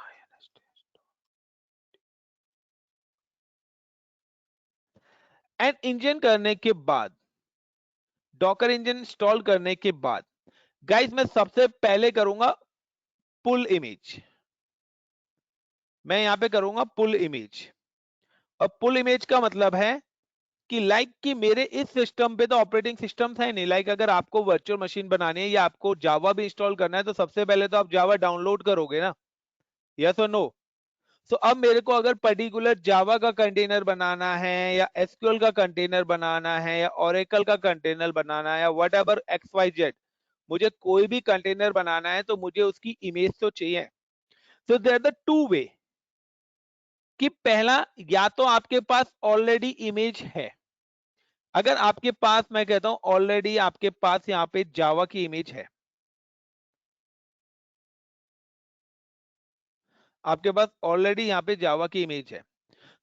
B: एंड इंजन करने के बाद, डॉकर इंजन इंस्टॉल करने के बाद गाइस मैं सबसे पहले करूंगा पुल इमेज। मैं यहां पे करूंगा पुल इमेज। और पुल इमेज का मतलब है कि कि मेरे इस सिस्टम पे तो ऑपरेटिंग सिस्टम है नहीं। अगर आपको वर्चुअल मशीन बनानी है या आपको जावा भी इंस्टॉल करना है तो सबसे पहले तो आप जावा डाउनलोड करोगे ना, यस और नो। सो अब मेरे को अगर पर्टिकुलर जावा का कंटेनर बनाना है या एसक्यूएल का कंटेनर बनाना है या ओरेकल का कंटेनर बनाना है या वट एवर XYZ, मुझे कोई भी कंटेनर बनाना है तो मुझे उसकी इमेज तो चाहिए। So there the two way कि पहला, या तो आपके पास ऑलरेडी इमेज है। अगर आपके पास, मैं कहता हूं ऑलरेडी आपके पास यहां पे जावा की इमेज है, आपके पास ऑलरेडी यहां पे जावा की इमेज है,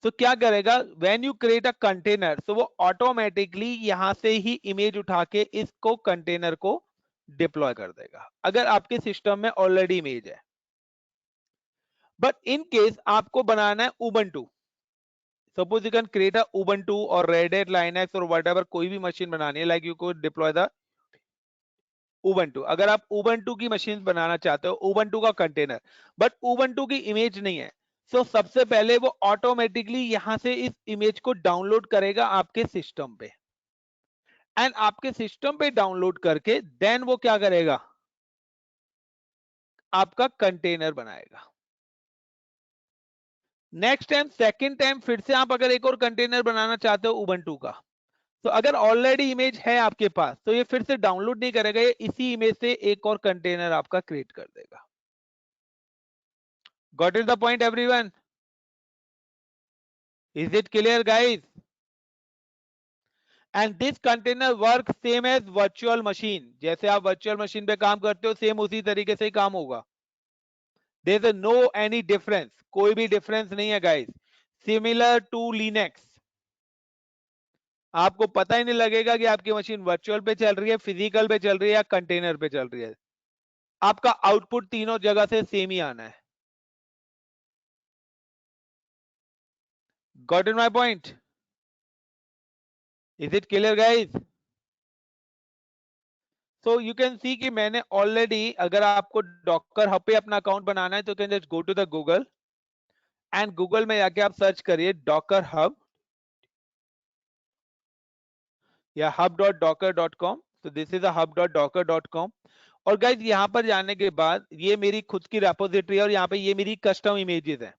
B: तो क्या करेगा, when you create a container तो वो ऑटोमेटिकली यहां से ही इमेज उठा के इसको कंटेनर को डिप्लॉय कर देगा अगर आपके सिस्टम में ऑलरेडी इमेज है। बट इन केस आपको बनाना है Ubuntu, suppose you can create a Ubuntu और रेड हैट, लाइनक्स और व्हाटएवर कोई भी मशीन बनानी है, यू को डिप्लॉय द उबंटू। अगर आप उबंटू की मशीन बनाना चाहते हो, उबंटू का कंटेनर, बट उबंटू की इमेज नहीं है, तो सबसे पहले वो ऑटोमेटिकली यहां से इस इमेज को डाउनलोड करेगा आपके सिस्टम पे, एंड आपके सिस्टम पे डाउनलोड करके देन वो क्या करेगा, आपका कंटेनर बनाएगा। नेक्स्ट टाइम, सेकेंड टाइम फिर से आप अगर एक और कंटेनर बनाना चाहते हो उबंटू का, तो अगर ऑलरेडी इमेज है आपके पास तो ये फिर से डाउनलोड नहीं करेगा, ये इसी इमेज से एक और कंटेनर आपका क्रिएट कर देगा। Got it the point everyone? Is it clear guys? And this container work same as virtual machine. जैसे आप वर्चुअल मशीन पे काम करते हो सेम उसी तरीके से ही काम होगा। There is no any difference, कोई भी डिफरेंस नहीं है गाइस। सिमिलर टू लिनक्स, आपको पता ही नहीं लगेगा कि आपकी मशीन वर्चुअल पे चल रही है, फिजिकल पे चल रही है या कंटेनर पे चल रही है। आपका आउटपुट तीनों जगह से सेम ही आना है। Got in my point? Is it clear guys? So you can see कि मैंने ऑलरेडी, अगर आपको डॉकर हब पे अपना अकाउंट बनाना है तो can just go to the Google, and Google में जाके आप सर्च करिए डॉकर हब या hub.docker.com। तो दिस इज hub.docker.com। और गाइज यहां पर जाने के बाद ये मेरी खुद की रेपोजिटरी है और यहाँ पे ये मेरी कस्टम इमेजेस है।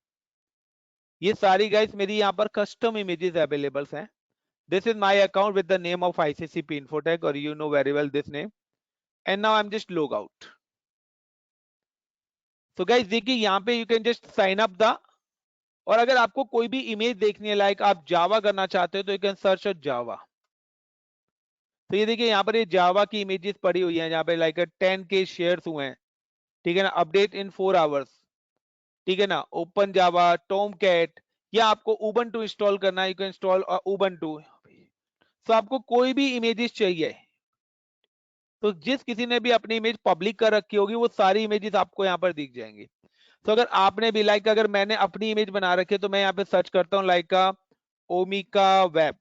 B: ये सारी गाइज मेरी यहाँ पर कस्टम इमेजेस अवेलेबल हैं। This is my account with the name of ICCP Infotech, और you know very well this name, and now I am just log out. तो गाइज देखिए यहाँ पे you can just sign up the, और अगर आपको कोई भी इमेज देखनी है, आप जावा करना चाहते हो तो यू कैन सर्च जावा। तो ये देखिए यहाँ पर ये जावा की इमेजेस पड़ी हुई है, यहाँ पे 10K शेयर्स हुए हैं, ठीक है ना, अपडेट इन 4 आवर्स, ठीक है ना, ओपन जावा, टॉम कैट, या आपको उबंटू इंस्टॉल करना है, यू कैन इंस्टॉल उबंटू। तो आपको कोई भी इमेजेस चाहिए तो जिस किसी ने भी अपनी इमेज पब्लिक कर रखी होगी वो सारी इमेजेस आपको यहाँ पर दिख जाएंगी। तो अगर आपने भी अगर मैंने अपनी इमेज बना रखी है तो मैं यहाँ पे सर्च करता हूँ ओमिका वेब।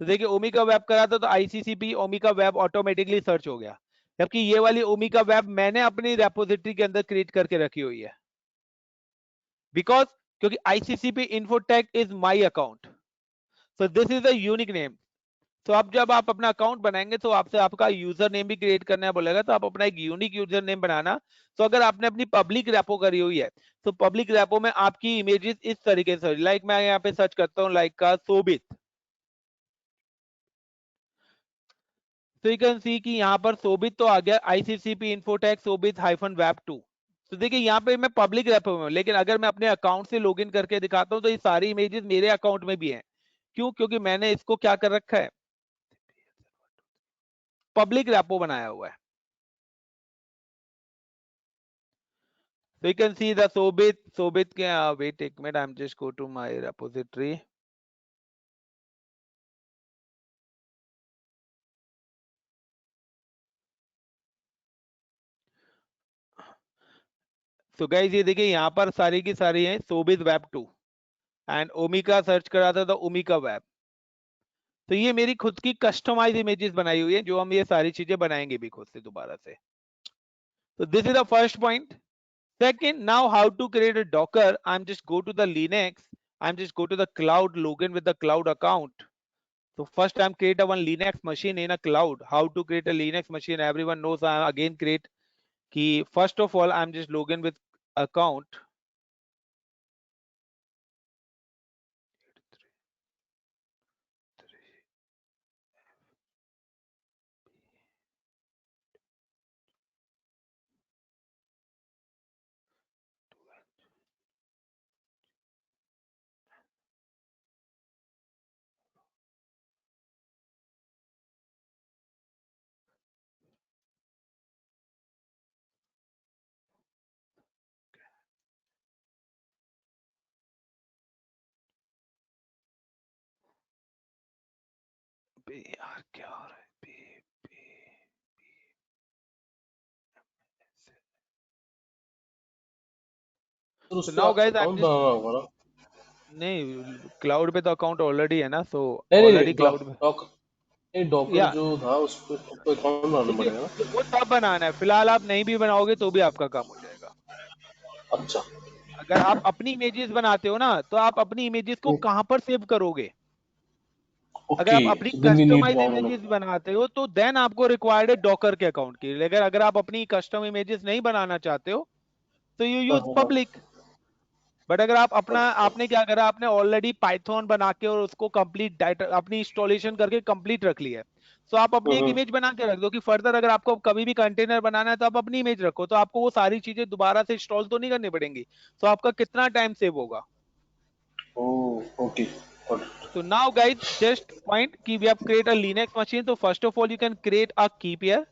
B: तो देखिए ओमिका वेब करा था तो ICCP ओमिका वेब ऑटोमेटिकली सर्च हो गया, जबकि ये वाली ओमिका वेब मैंने अपनी रेपोजिटरी के अंदर क्रिएट करके रखी हुई है, बिकॉज क्योंकि ICCP Infotech is my account, so this is the unique name. तो अब जब आप अपना अकाउंट बनाएंगे तो आपसे आपका यूजर नेम भी क्रिएट करना बोलेगा, तो आप अपना एक यूनिक यूजर नेम बनाना। तो अगर आपने अपनी पब्लिक रेपो करी हुई है तो पब्लिक रेपो में आपकी इमेजेस इस तरीके से, मैं यहाँ पे सर्च करता हूँ शोभित, तो यू कैन सी कि यहाँ पर सोबित तो आ गया, ICCP Infotech सोबित -web2। तो देखिए यहाँ पे मैं पब्लिक रेपो में हूं, लेकिन अगर मैं अपने अकाउंट से लॉगिन करके दिखाता हूँ तो ये सारी इमेजेस मेरे अकाउंट में भी हैं। क्यों? क्योंकि मैंने इसको क्या कर रखा है, पब्लिक रेपो बनाया हुआ है। So you can see the Sobit के wait एक minute, I'm just go to my repository. So guys ये देखिए यहाँ पर सारी की सारी है सोबित वेब 2 एंड ओमिका सर्च करा था तो ओमिका वेब। तो ये मेरी खुद की कस्टमाइज इमेजेस बनाई हुई है, जो हम ये सारी चीजें बनाएंगे भी खुद से दोबारा से। तो this is the first point. Second, now how to create a Docker. I'm just go to the Linux. I'm just go to the cloud, login with the cloud account. So first I'm create a one Linux machine in a cloud. How to create a Linux machine? Everyone knows. I again create key. First of all, I'm just login with account. यार क्या हो रहा है?
F: तो उस
B: So
F: पे
B: now guys, I'm
F: account
B: just
F: बनाना होगा ना?
B: नहीं क्लाउड पे तो अकाउंट ऑलरेडी है ना, सो
F: नहीं नहीं
B: ऑलरेडी
F: नहीं,
B: क्लाउड में
F: डॉकर
B: या
F: जो था उस पे अकाउंट बनाना
B: देखिए
F: पड़ेगा ना?
B: वो तब बनाना है, फिलहाल आप नहीं भी बनाओगे तो भी आपका काम हो जाएगा।
F: अच्छा।
B: अगर आप अपनी इमेजेस बनाते हो ना, तो आप अपनी इमेजेस को कहां पर सेव करोगे? अगर
F: ओके,
B: आप अपनी
F: so then we need
B: customize
F: one.
B: Images बनाते हो तो देन आपको रिक्वायर्ड है डॉकर के अकाउंट की। लेकिन अगर आप अपनी कस्टम इमेजेस नहीं बनाना चाहते हो तो यू यूज पब्लिक। बट अगर आप अपना आपने क्या करा, आपने ऑलरेडी पाइथन बना के और उसको कंप्लीट अपनी इंस्टॉलेशन करके कंप्लीट रख लिया है, तो आप अपनी एक इमेज बना के रख दो कि फर्दर अगर आपको कभी भी कंटेनर बनाना है तो आप अपनी इमेज रखो, तो आपको वो सारी चीजें दोबारा से इंस्टॉल तो नहीं करनी पड़ेंगी। तो आपका कितना टाइम सेव होगा।
F: Okay.
B: So now guys, just point कि we have create a Linux machine. So first of all, you can create a keep here.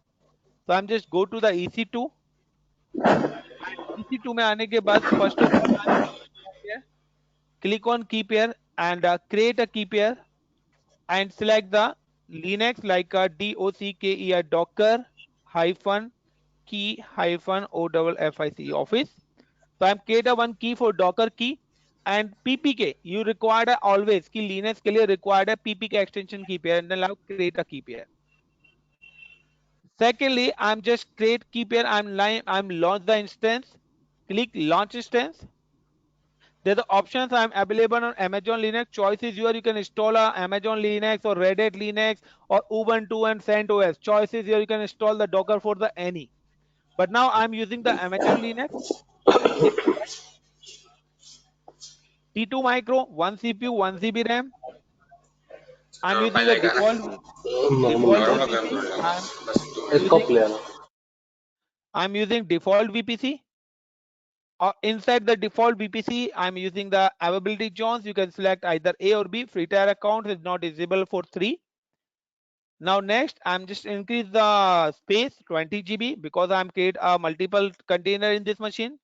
B: So I'm just go to the EC2. EC2 में आने के बाद first of all I'm here. Click on keep here and create a keep here and select the Linux like a DOCKER Docker hyphen key hyphen OFFIC office. So I'm create a one key for Docker key and PPK. You required always कि Linux के लिए required है PPK extension keep here and then now create a keep here. Secondly, I'm just create keep here. I'm launch the instance. Click launch instance. There are options I'm available on Amazon Linux. Choice is yours. You can install a Amazon Linux or Red Hat Linux or Ubuntu and CentOS. Choice is yours. You can install the Docker for the any. But now I'm using the Amazon Linux. T2 micro, 1 CPU, 1 GB RAM. I'm using the default VPC. I'm using default VPC. Inside the default VPC, I'm using the availability zones. You can select either A or B. Free tier account is not visible for 3. Now next, I'm just increase the space 20 GB because I'm create a multiple container in this machine.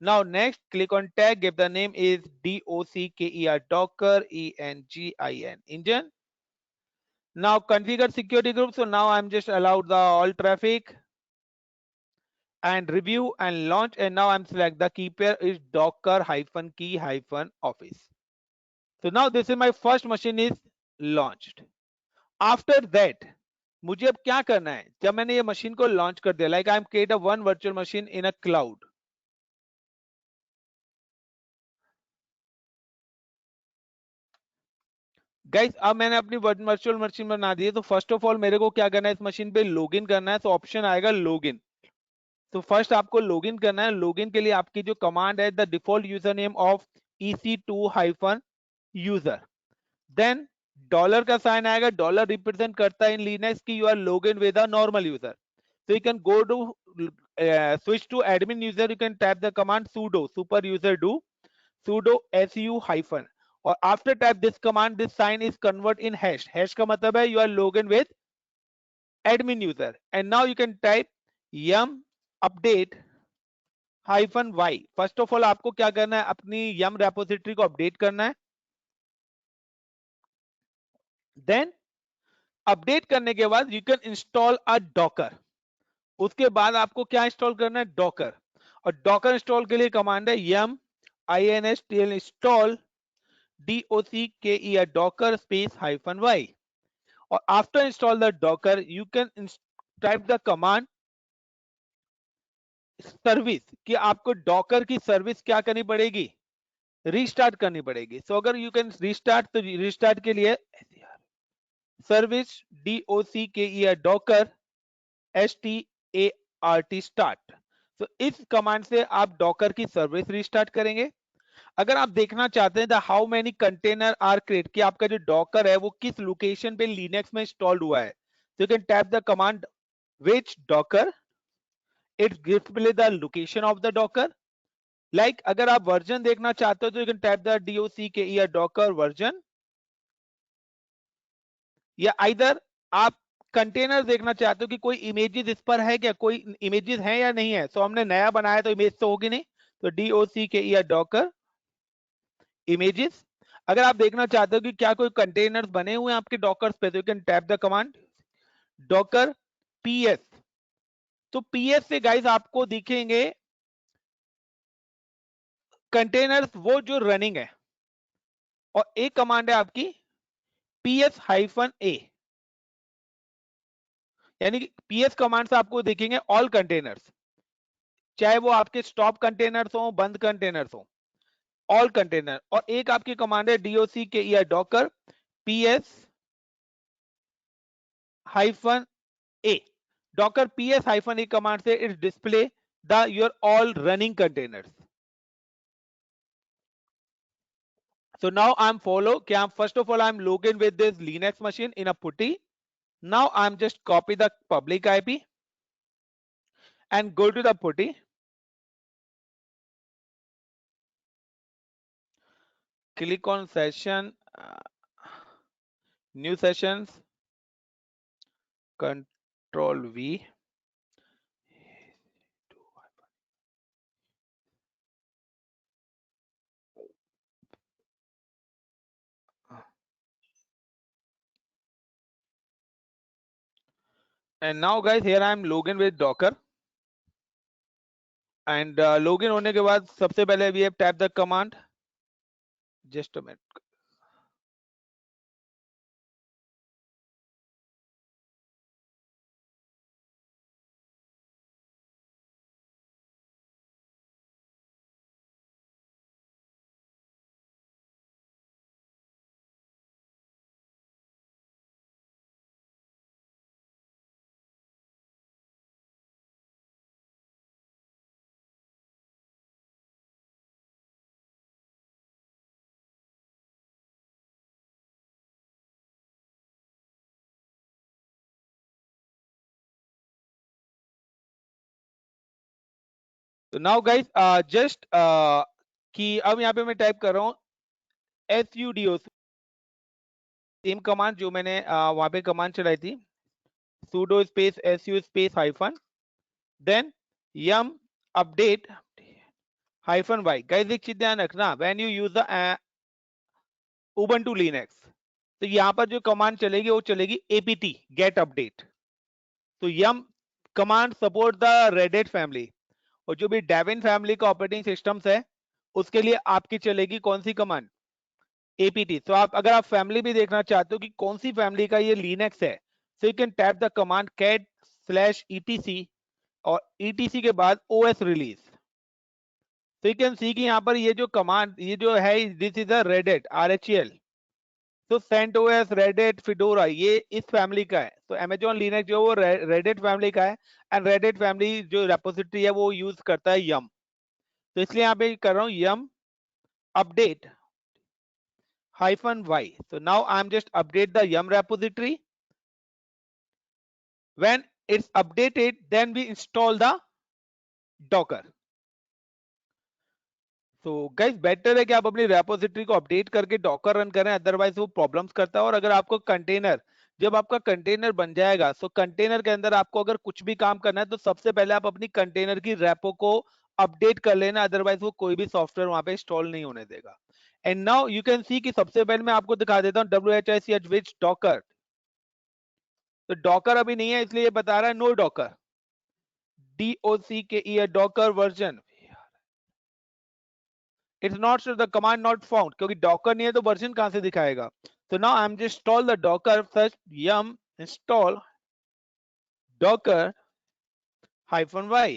B: Now next, click on tag. Give the name is DOCKER Docker ENGIN engine. Now configure security group. So now I'm just allowed the all traffic and review and launch, and now I'm select the key pair is docker -key -office. So now this is my first machine is launched. After that मुझे अब क्या करना है, जब मैंने ये machine को launch कर दिया, like I M create a one virtual machine in a cloud. Guys अब मैंने अपनी वर्चुअल मशीन बना दी है, तो फर्स्ट ऑफ ऑल मेरे को क्या करना है, इस मशीन पे लॉगिन करना है. तो ऑप्शन आएगा लॉगिन. तो फर्स्ट आपको लॉगिन करना है. लॉगिन के लिए आपकी जो कमांड है, the default user name of EC2 -user, then dollar का साइन आएगा, डॉलर रिप्रेजेंट करता है इन लिनक्स की you are log in with a normal user. So you can go to switch to admin user. You can type the command sudo super user do sudo su hyphen, or after type this command, this sign is convert in hash. Hash का मतलब है you are log in with admin user. And now you can type yum update hyphen y. First of all आपको क्या करना है, अपनी yum repository को update करना है. Then अपडेट करने के बाद you can install a docker. उसके बाद आपको क्या इंस्टॉल करना है, डॉकर. और डॉकर इंस्टॉल के लिए कमांड है yum instll install docker docker space -y. और after install the Docker you can type the command service कि आपको डॉकर की सर्विस क्या करनी पड़ेगी, रीस्टार्ट करनी पड़ेगी. सो अगर यू कैन रीस्टार्ट, तो रीस्टार्ट के लिए सर्विस docker start. तो इस कमांड से आप डॉकर की सर्विस रीस्टार्ट करेंगे. अगर आप देखना चाहते हैं how many container are create, कि आपका जो डॉकर है वो किस लोकेशन पे लिनक्स में इंस्टॉल्ड हुआ है, तो you can type the command which docker, it display the location of the docker. Like अगर आप वर्जन देखना चाहते हो तो you can type the docker version, या इधर आप कंटेनर देखना चाहते हो कि कोई इमेजेस इस पर है क्या, कोई इमेजेस हैं या नहीं है. सो हमने नया बनाया तो इमेज तो होगी नहीं, तो docker इमेजेस. अगर आप देखना चाहते हो कि क्या कोई कंटेनर्स बने हुए हैं आपके डॉकर्स पे, तो you can tap the command docker ps. तो ps से गाइस आपको दिखेंगे कंटेनर्स वो जो रनिंग है, और एक कमांड है आपकी ps-a, यानी कि ps कमांड से आपको दिखेंगे ऑल कंटेनर्स, चाहे वो आपके स्टॉप कंटेनर्स हो, बंद कंटेनर्स हो, ऑल कंटेनर. और एक आपकी कमांड है docker ps-a. docker ps-a command से it display the your all running containers. So now I'm follow. First of all, I'm logged in with this Linux machine in a putty. Now I'm just copy the public IP and go to the putty. Click on session, new sessions, Control V. And now guys, here I am logged in with Docker. And login होने के बाद सबसे पहले we have type the command. Just a minute. तो now guys just कि अब यहाँ पे मैं टाइप कर रहा हूँ sudo, सेम कमांड जो मैंने वहां पे कमांड चलाई थी, sudo space su space hyphen, then yum update hyphen y. Guys एक चीज ध्यान रखना, when you use the Ubuntu Linux, तो यहाँ पर जो कमांड चलेगी वो चलेगी apt get update. तो yum command support the red family, और जो भी डेविन फैमिली का ऑपरेटिंग सिस्टम्स है उसके लिए आपकी चलेगी कौन सी कमांड, apt. तो आप अगर आप फैमिली भी देखना चाहते हो कि कौन सी फैमिली का ये लिनक्स है, so you can tap the command cat/etc और etc के बाद os रिलीज. तो you can see कि यहाँ पर ये जो कमांड, ये जो है, this is a Reddit RHEL. तो CentOS, रेडिट, फिडोरा ये इस फैमिली का है. तो Amazon लिनक्स जो वो रेडिट फैमिली का है, एंड रेडिट फैमिली जो रेपोजिटरी है वो यूज करता है yum. तो इसलिए यहाँ पे कर रहा हूँ yum update -y. So now I'm just update the yum repository. When it's updated, then we install the Docker. तो गाइस बेटर है कि आप अपनी रेपोजिटरी को अपडेट करके डॉकर रन करें, अदरवाइज वो प्रॉब्लम्स करता है। और अगर आपको कंटेनर, जब आपका कंटेनर बन जाएगा, सो कंटेनर के अंदर आपको अगर कुछ भी काम करना है तो सबसे पहले आप अपनी कंटेनर की रेपो को अपडेट कर लेना, अदरवाइज वो कोई भी सॉफ्टवेयर वहां पे इंस्टॉल नहीं होने देगा। And now you can see कि सबसे पहले मैं आपको दिखा देता हूँ WHICH विच डॉकर। तो डॉकर अभी नहीं है, इसलिए बता रहा है no Docker, DOCKER Docker version. It's not sure the command not found, क्योंकि docker नहीं है तो वर्जन कहां से दिखाएगा। So now I'm just install the docker first, yum install docker -y.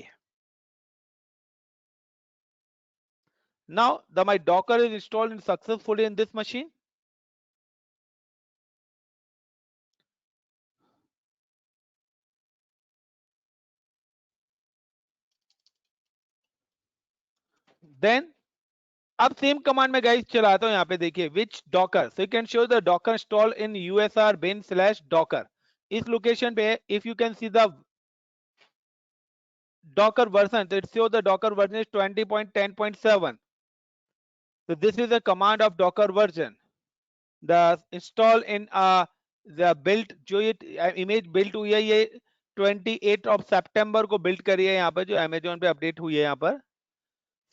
B: Now my docker is installed successfully in this machine. Then अब same command में guys चलाता हूं, यहाँ पे देखिए which docker. So you can show the docker install in usr bin/docker। इस location पे if you can see the docker version, so it shows the docker version is 20.10.7. so this is a command of docker version. The install in the build, जो ये image build हुई है ये 28 of सितंबर को build करी है यहाँ पर, जो अमेजोन पे अपडेट हुई है यहाँ पर।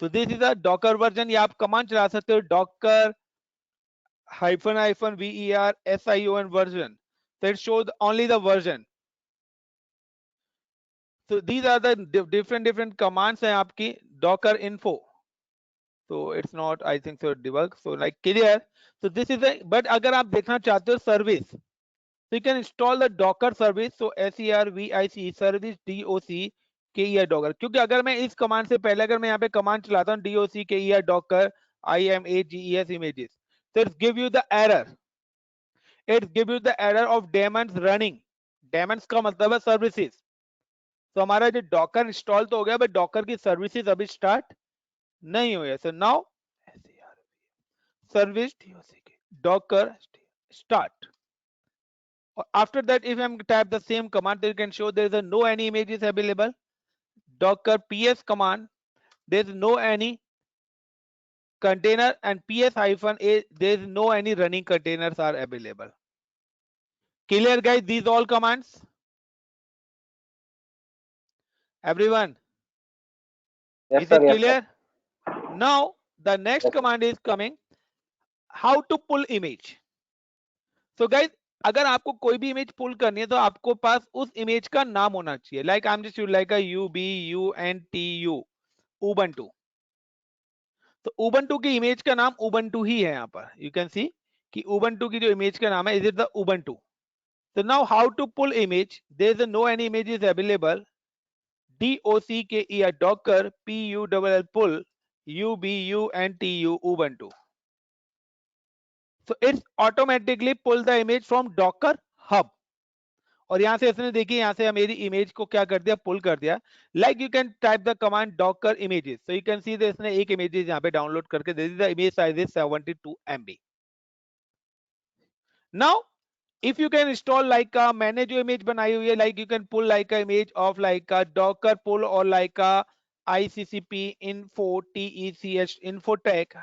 B: So this is a docker version। ये आप कमांड चला सकते हो docker -ver version, so it shows only the version। so these are the different commands हैं आपकी docker info। so it's not, I think so, debug, so like clear। so this is a, but अगर आप देखना चाहते हो service, so you can install the docker service। so service DOCKER docker, क्योंकि अगर मैं इस कमांड से पहले अगर मैं यहाँ पे कमांड चलाता हूँ DOCKER docker images images, so it give you the error, it give you the error of daemons running। daemons का मतलब है सर्विसेज। तो हमारा जो डॉकर इंस्टॉल तो हो गया, बट डॉकर की सर्विसेज अभी स्टार्ट नहीं हुई है। So now service docker start। after that if I'm type the same command, then you can show there is a no any images available, docker ps command, there is no any container, and ps-a there is no any running containers are available। clear guys, these all commands, everyone?
C: Yes,
B: is
C: sir.
B: it
C: Yes,
B: clear?
C: sir.
B: now the next
C: Yes, sir.
B: command is coming, how to pull image। so guys, अगर आपको कोई भी image पुल करनी है तो आपको पास उस image का नाम होना चाहिए। Like I am just like UBUNTU Ubuntu. तो उबंटू की इमेज का नाम उबंटू ही है यहाँ पर। यू कैन सी कि उबंटू की जो इमेज का नाम है, is it the Ubuntu. so now how to pull image, there is no any image is available, DOCKER docker PULL pull UBUNTU ubuntu। so it's automatically pull the image from docker hub। और यहां से इसने देखिए यहाँ से मेरी image को क्या कर दिया, पुल कर दिया। Like you can type the command docker images, so you can see that इसने एक इमेजेस यहाँ पे डाउनलोड करके दे दी। The image size is 72 MB। Now if you can install like मैंने जो इमेज बनाई हुई है, like you can pull like a image of like a docker pull or like a ICCP info TECH infotech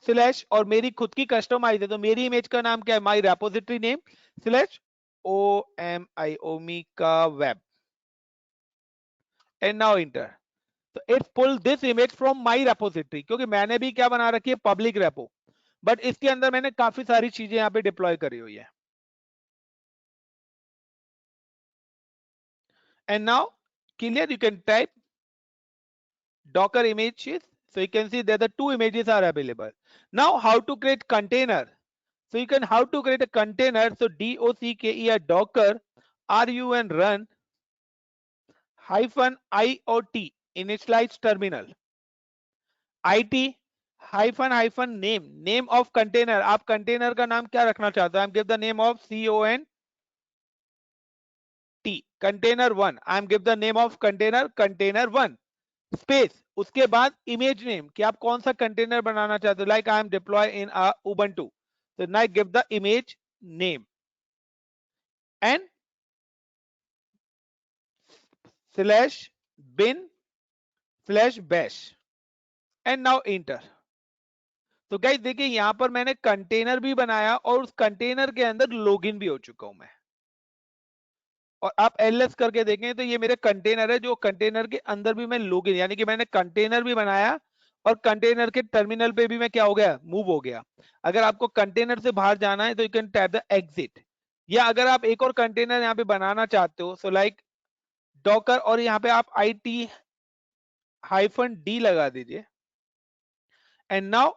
B: slash, और मेरी खुद की customise है, तो मेरी इमेज का नाम क्या है, my repository name slash OMI ओमिका वेब, एंड नाउ इंटर। तो it's pull this image from my repository, क्योंकि मैंने भी क्या बना रखी है, पब्लिक रेपो, बट इसके अंदर मैंने काफी सारी चीजें यहाँ पे डिप्लॉय करी हुई है। And now clear, you can type docker images, so you can see that the two images are available। now how to create container, so you can how to create a container, so DOCKER docker run run -IOT initialize terminal IT name of container। आप container का नाम क्या रखना चाहते हो, give the name of CONT container1, give the name of container 1। Space, उसके बाद image name कि आप कौन सा कंटेनर बनाना चाहते हो, like I M deploy in Ubuntu, so now give the image name and /bin/bash and now enter। तो guys देखिए यहां पर मैंने कंटेनर भी बनाया और उस कंटेनर के अंदर लॉगिन भी हो चुका हूं मैं, और आप ls करके देखें तो ये मेरे कंटेनर है, जो कंटेनर के अंदर भी मैं लॉगिन, यानी कि मैंने कंटेनर भी बनाया और कंटेनर के टर्मिनल पे भी मैं क्या हो गया, मूव हो गया। अगर आपको कंटेनर से बाहर जाना है तो you can tap the exit, या अगर आप एक और कंटेनर यहाँ पे बनाना चाहते हो, सो लाइक डॉकर, और यहाँ पे आप IT-D लगा दीजिए and now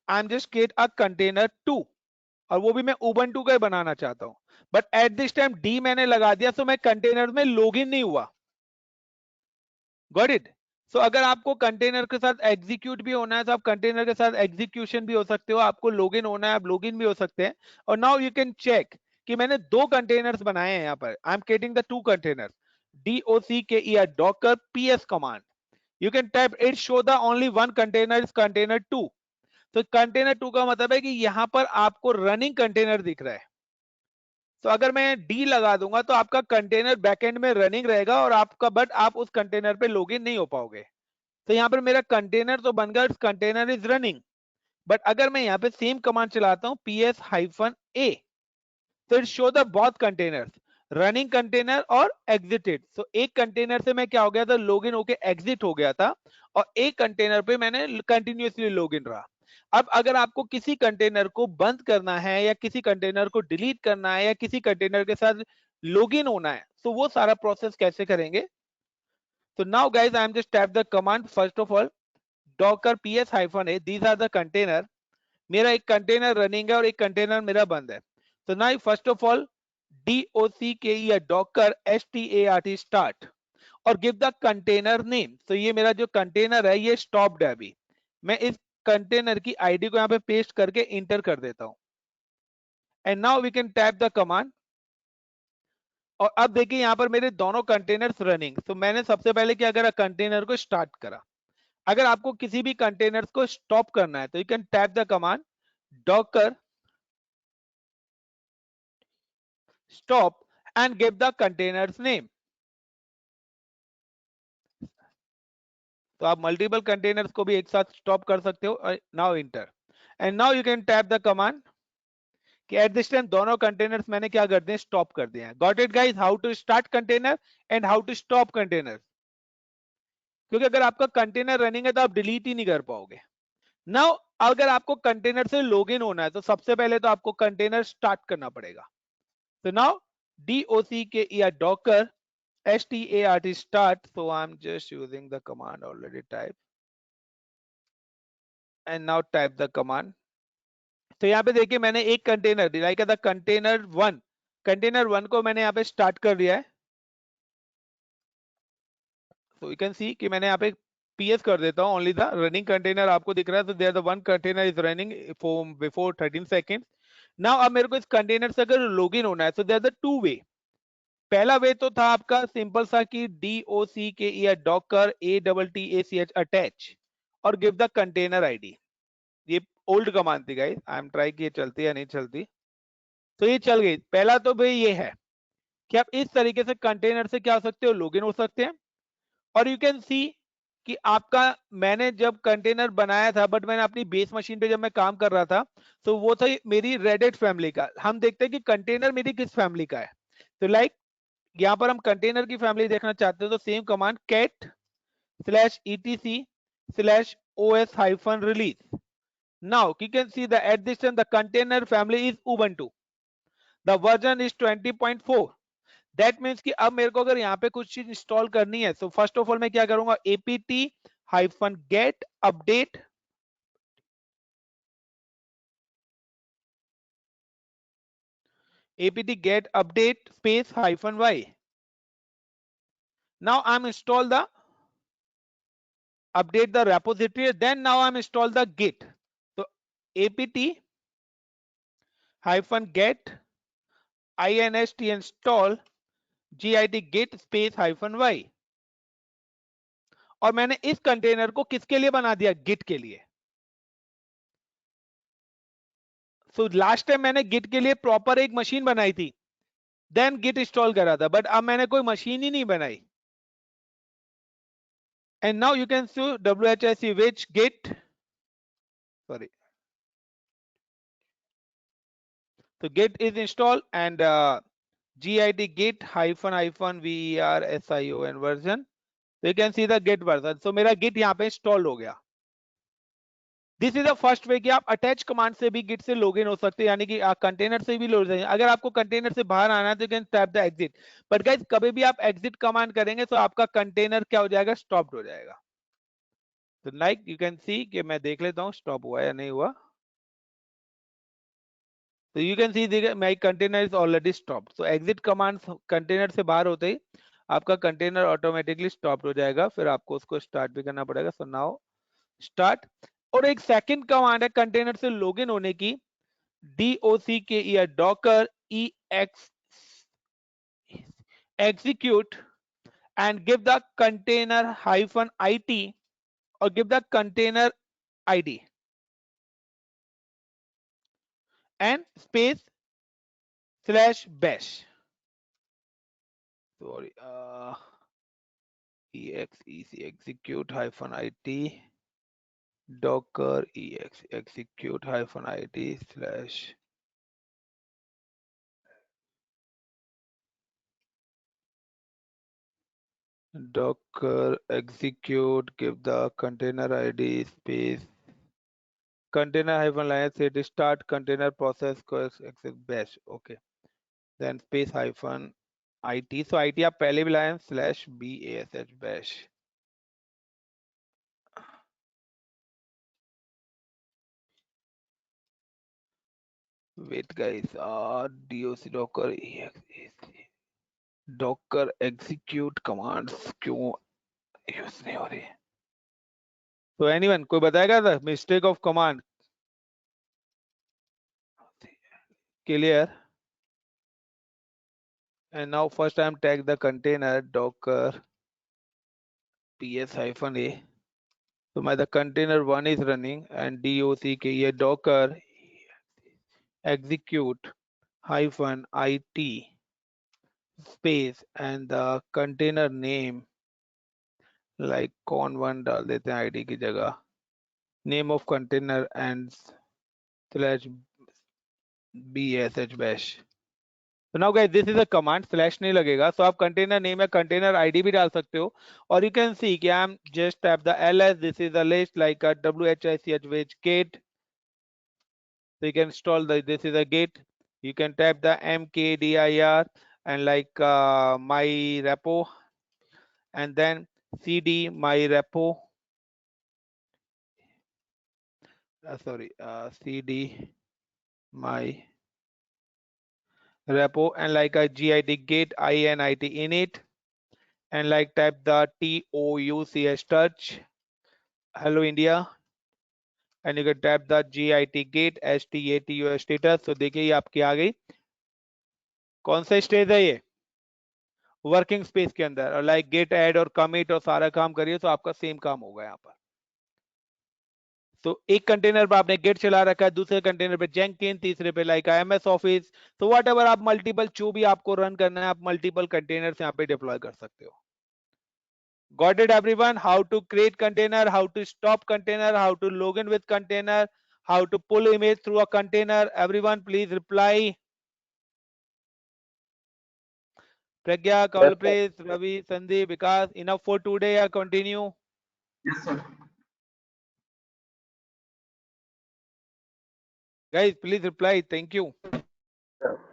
B: I am just create a container 2, और वो भी मैं Ubuntu का ही बनाना चाहता हूं, but at this time D मैंने लगा दिया, सो मैं कंटेनर में लॉगिन नहीं हुआ। Got it. सो अगर आपको कंटेनर के साथ एग्जीक्यूट भी होना है तो आप कंटेनर के साथ एग्जीक्यूशन भी हो सकते हो, आपको लॉगिन होना है आप लॉगिन भी हो सकते हैं। और नाउ यू कैन चेक कि मैंने 2 कंटेनर्स बनाए हैं यहाँ पर, I am creating the 2 containers, DOCKER docker ps command, you can type it show the only one container is container 2। तो कंटेनर 2 का मतलब है कि यहां पर आपको रनिंग कंटेनर दिख रहा है, तो अगर मैं डी लगा दूंगा तो आपका कंटेनर बैकएंड में रनिंग रहेगा और आपका, बट आप उस कंटेनर पे लॉगिन नहीं हो पाओगे। तो यहाँ पर मेरा कंटेनर तो बन गया, कंटेनर इज रनिंग, बट अगर मैं यहाँ पे सेम कमांड चलाता हूँ ps-a, तो it show the both containers, running container और एग्जिटेड। सो एक कंटेनर से मैं क्या हो गया था, लॉगिन होके एग्जिट हो गया था, और एक कंटेनर पे मैंने कंटिन्यूअसली लॉगिन रहा। अब अगर आपको किसी कंटेनर को बंद करना है या किसी कंटेनर को डिलीट करना है या किसी कंटेनर के साथ लॉगिन होना है, तो वो सारा प्रोसेस कैसे करेंगे। So now guys, I am just type the command first of all docker ps-a, these are the container, मेरा एक कंटेनर रनिंग है और एक कंटेनर मेरा बंद है। So now first of all docker docker start और give the container name। तो ये मेरा जो कंटेनर है ये स्टॉप्ड है अभी, मैं इस कंटेनर की आईडी को यहाँ पे पेस्ट करके इंटर कर देता हूं, and now we can type the command. और अब देखिए यहाँ पर मेरे दोनों कंटेनर्स रनिंग, तो मैंने सबसे पहले क्या करा, कंटेनर को स्टार्ट करा। अगर आपको किसी भी कंटेनर्स को स्टॉप करना है तो you can type the command Docker stop and give the containers name. तो आप मल्टीपल कंटेनर्स को भी एक साथ स्टॉप कर सकते हो। Now enter and now you can type the command कि एट दिस टाइम दोनों कंटेनर्स मैंने क्या कर दिए, स्टॉप कर दिए हैं। Got it guys, how to start container and how to stop container. क्योंकि अगर आपका कंटेनर रनिंग है तो आप डिलीट ही नहीं कर पाओगे। नाउ अगर आपको कंटेनर से लॉगिन होना है तो सबसे पहले तो आपको कंटेनर स्टार्ट करना पड़ेगा। So now docker start, so I'm just using the command already typed and now type the command। तो यहाँ पे देखिए मैंने एक कंटेनर लाइक था कंटेनर 1 को मैंने यहाँ पे स्टार्ट कर दिया है। तो यू कैन सी कि मैंने यहाँ पे PS कर देता हूँ, ओनली द रनिंग कंटेनर आपको दिख रहा है, तो there the one container is running for before 13 seconds. Now अब मेरे को इस कंटेनर से अगर लॉगिन होना है तो देयर द 2 वे। पहला वे तो था आपका सिंपल सा कि docker attach अटैच और गिव द कंटेनर आईडी। ये ओल्ड कमांड थी गाइस, आई एम ट्राई कि ये चलती है नहीं चलती, तो ये चल गई। पहला तो भाई ये है कि आप इस तरीके से कंटेनर से क्या हो सकते हो, लॉगिन हो सकते हैं। और यू कैन सी कि आपका, मैंने जब कंटेनर बनाया था, बट मैंने अपनी बेस मशीन पे जब मैं काम कर रहा था तो वो था मेरी रेडिट फैमिली का। हम देखते हैं कि कंटेनर मेरी किस फैमिली का है। तो लाइक यहाँ पर हम कंटेनर की फैमिली देखना चाहते हैं, तो same command cat/etc/os-release। now you can see that at this time the container family is Ubuntu, the version is 20.4। That means कि अब मेरे को अगर यहाँ पे कुछ चीज इंस्टॉल करनी है, तो फर्स्ट ऑफ ऑल मैं क्या करूंगा, apt-get update apt-get update -y। now I'm install the update the repository, then now I'm install the git। so apt-get inst install git -y। और मैंने इस कंटेनर को किसके लिए बना दिया, गिट के लिए। सो लास्ट टाइम मैंने गिट के लिए प्रॉपर एक मशीन बनाई थी, देन गिट इंस्टॉल करा था, बट अब मैंने कोई मशीन ही नहीं बनाई। And now you can C WHIC which git, sorry, so git is installed and git git -version version, so you can see the git version। so मेरा git यहाँ पे इंस्टॉल हो गया। This is the first way कि आप attach command से भी Git से लॉगिन हो सकते हैं, यानी कि कंटेनर से भी लॉग सकते हैं। अगर आपको कंटेनर से बाहर आना है तो can tap the exit, but guys कभी भी आप एग्जिट कमांड करेंगे तो आपका कंटेनर क्या हो जाएगा, स्टॉप्ड हो जाएगा। तो लाइक यू कैन सी कि मैं देख लेता हूं स्टॉप हुआ या नहीं हुआ। तो you can see my container is already stopped. So exit command container से बाहर होते ही आपका कंटेनर ऑटोमेटिकली स्टॉप हो जाएगा, फिर आपको उसको स्टार्ट भी करना पड़ेगा। So now start. और एक सेकंड कमांड है कंटेनर से लॉगिन होने की, DOCKER docker ex execute and give the container -it or give the container ID and space /bash, sorry, execute -it docker execute -it / docker execute, give the container ID space container -line set start container process exit bash, okay, then space -it। so it आप पहले भी लाए /bash bash। wait guys, doc docker execute commands क्यों use नहीं हो रही। तो anyone कोई बताएगा था mistake of command, clear. and now first time tag the container docker ps-a, so my the container 1 is running and docker execute -it space and the container name like con1 डाल देते हैं id की जगह, name of container and /bash bash। So now guys this is a command, slash नहीं लगेगा, so आप container name या container ID भी डाल सकते हो। और you can see कि I'm just tap the ls, this is a list like a WHICH which git, so you can install this is a git, you can tap the mkdir and like my repo and then cd my repo, cd my repo and like a git git init init and like type the touch touch hello India and you can tap the git git statu status। तो देखिए ये आपकी आ गई, कौन सा stage है ये, working space के अंदर, और लाइक गेट ऐड और कमिट और सारा काम करिए तो आपका सेम काम होगा यहाँ पर। तो एक कंटेनर पर आपने गेट चला रखा है, दूसरे कंटेनर पे जेंकिन, तीसरे पे लाइक MS ऑफिस, तो व्हाट एवर आप मल्टीपल जो भी आपको रन करना है आप मल्टीपल कंटेनर्स यहाँ पे डिप्लॉय कर सकते हो। Got it everyone? How to create container, how to stop container, how to log in with container, how to pull image through a container? Everyone please reply. Pragya, Kawalpreet, Ravi, Sandeep, Vikas, enough for today or continue?
C: Yes, sir.
B: Guys, please reply. Thank you.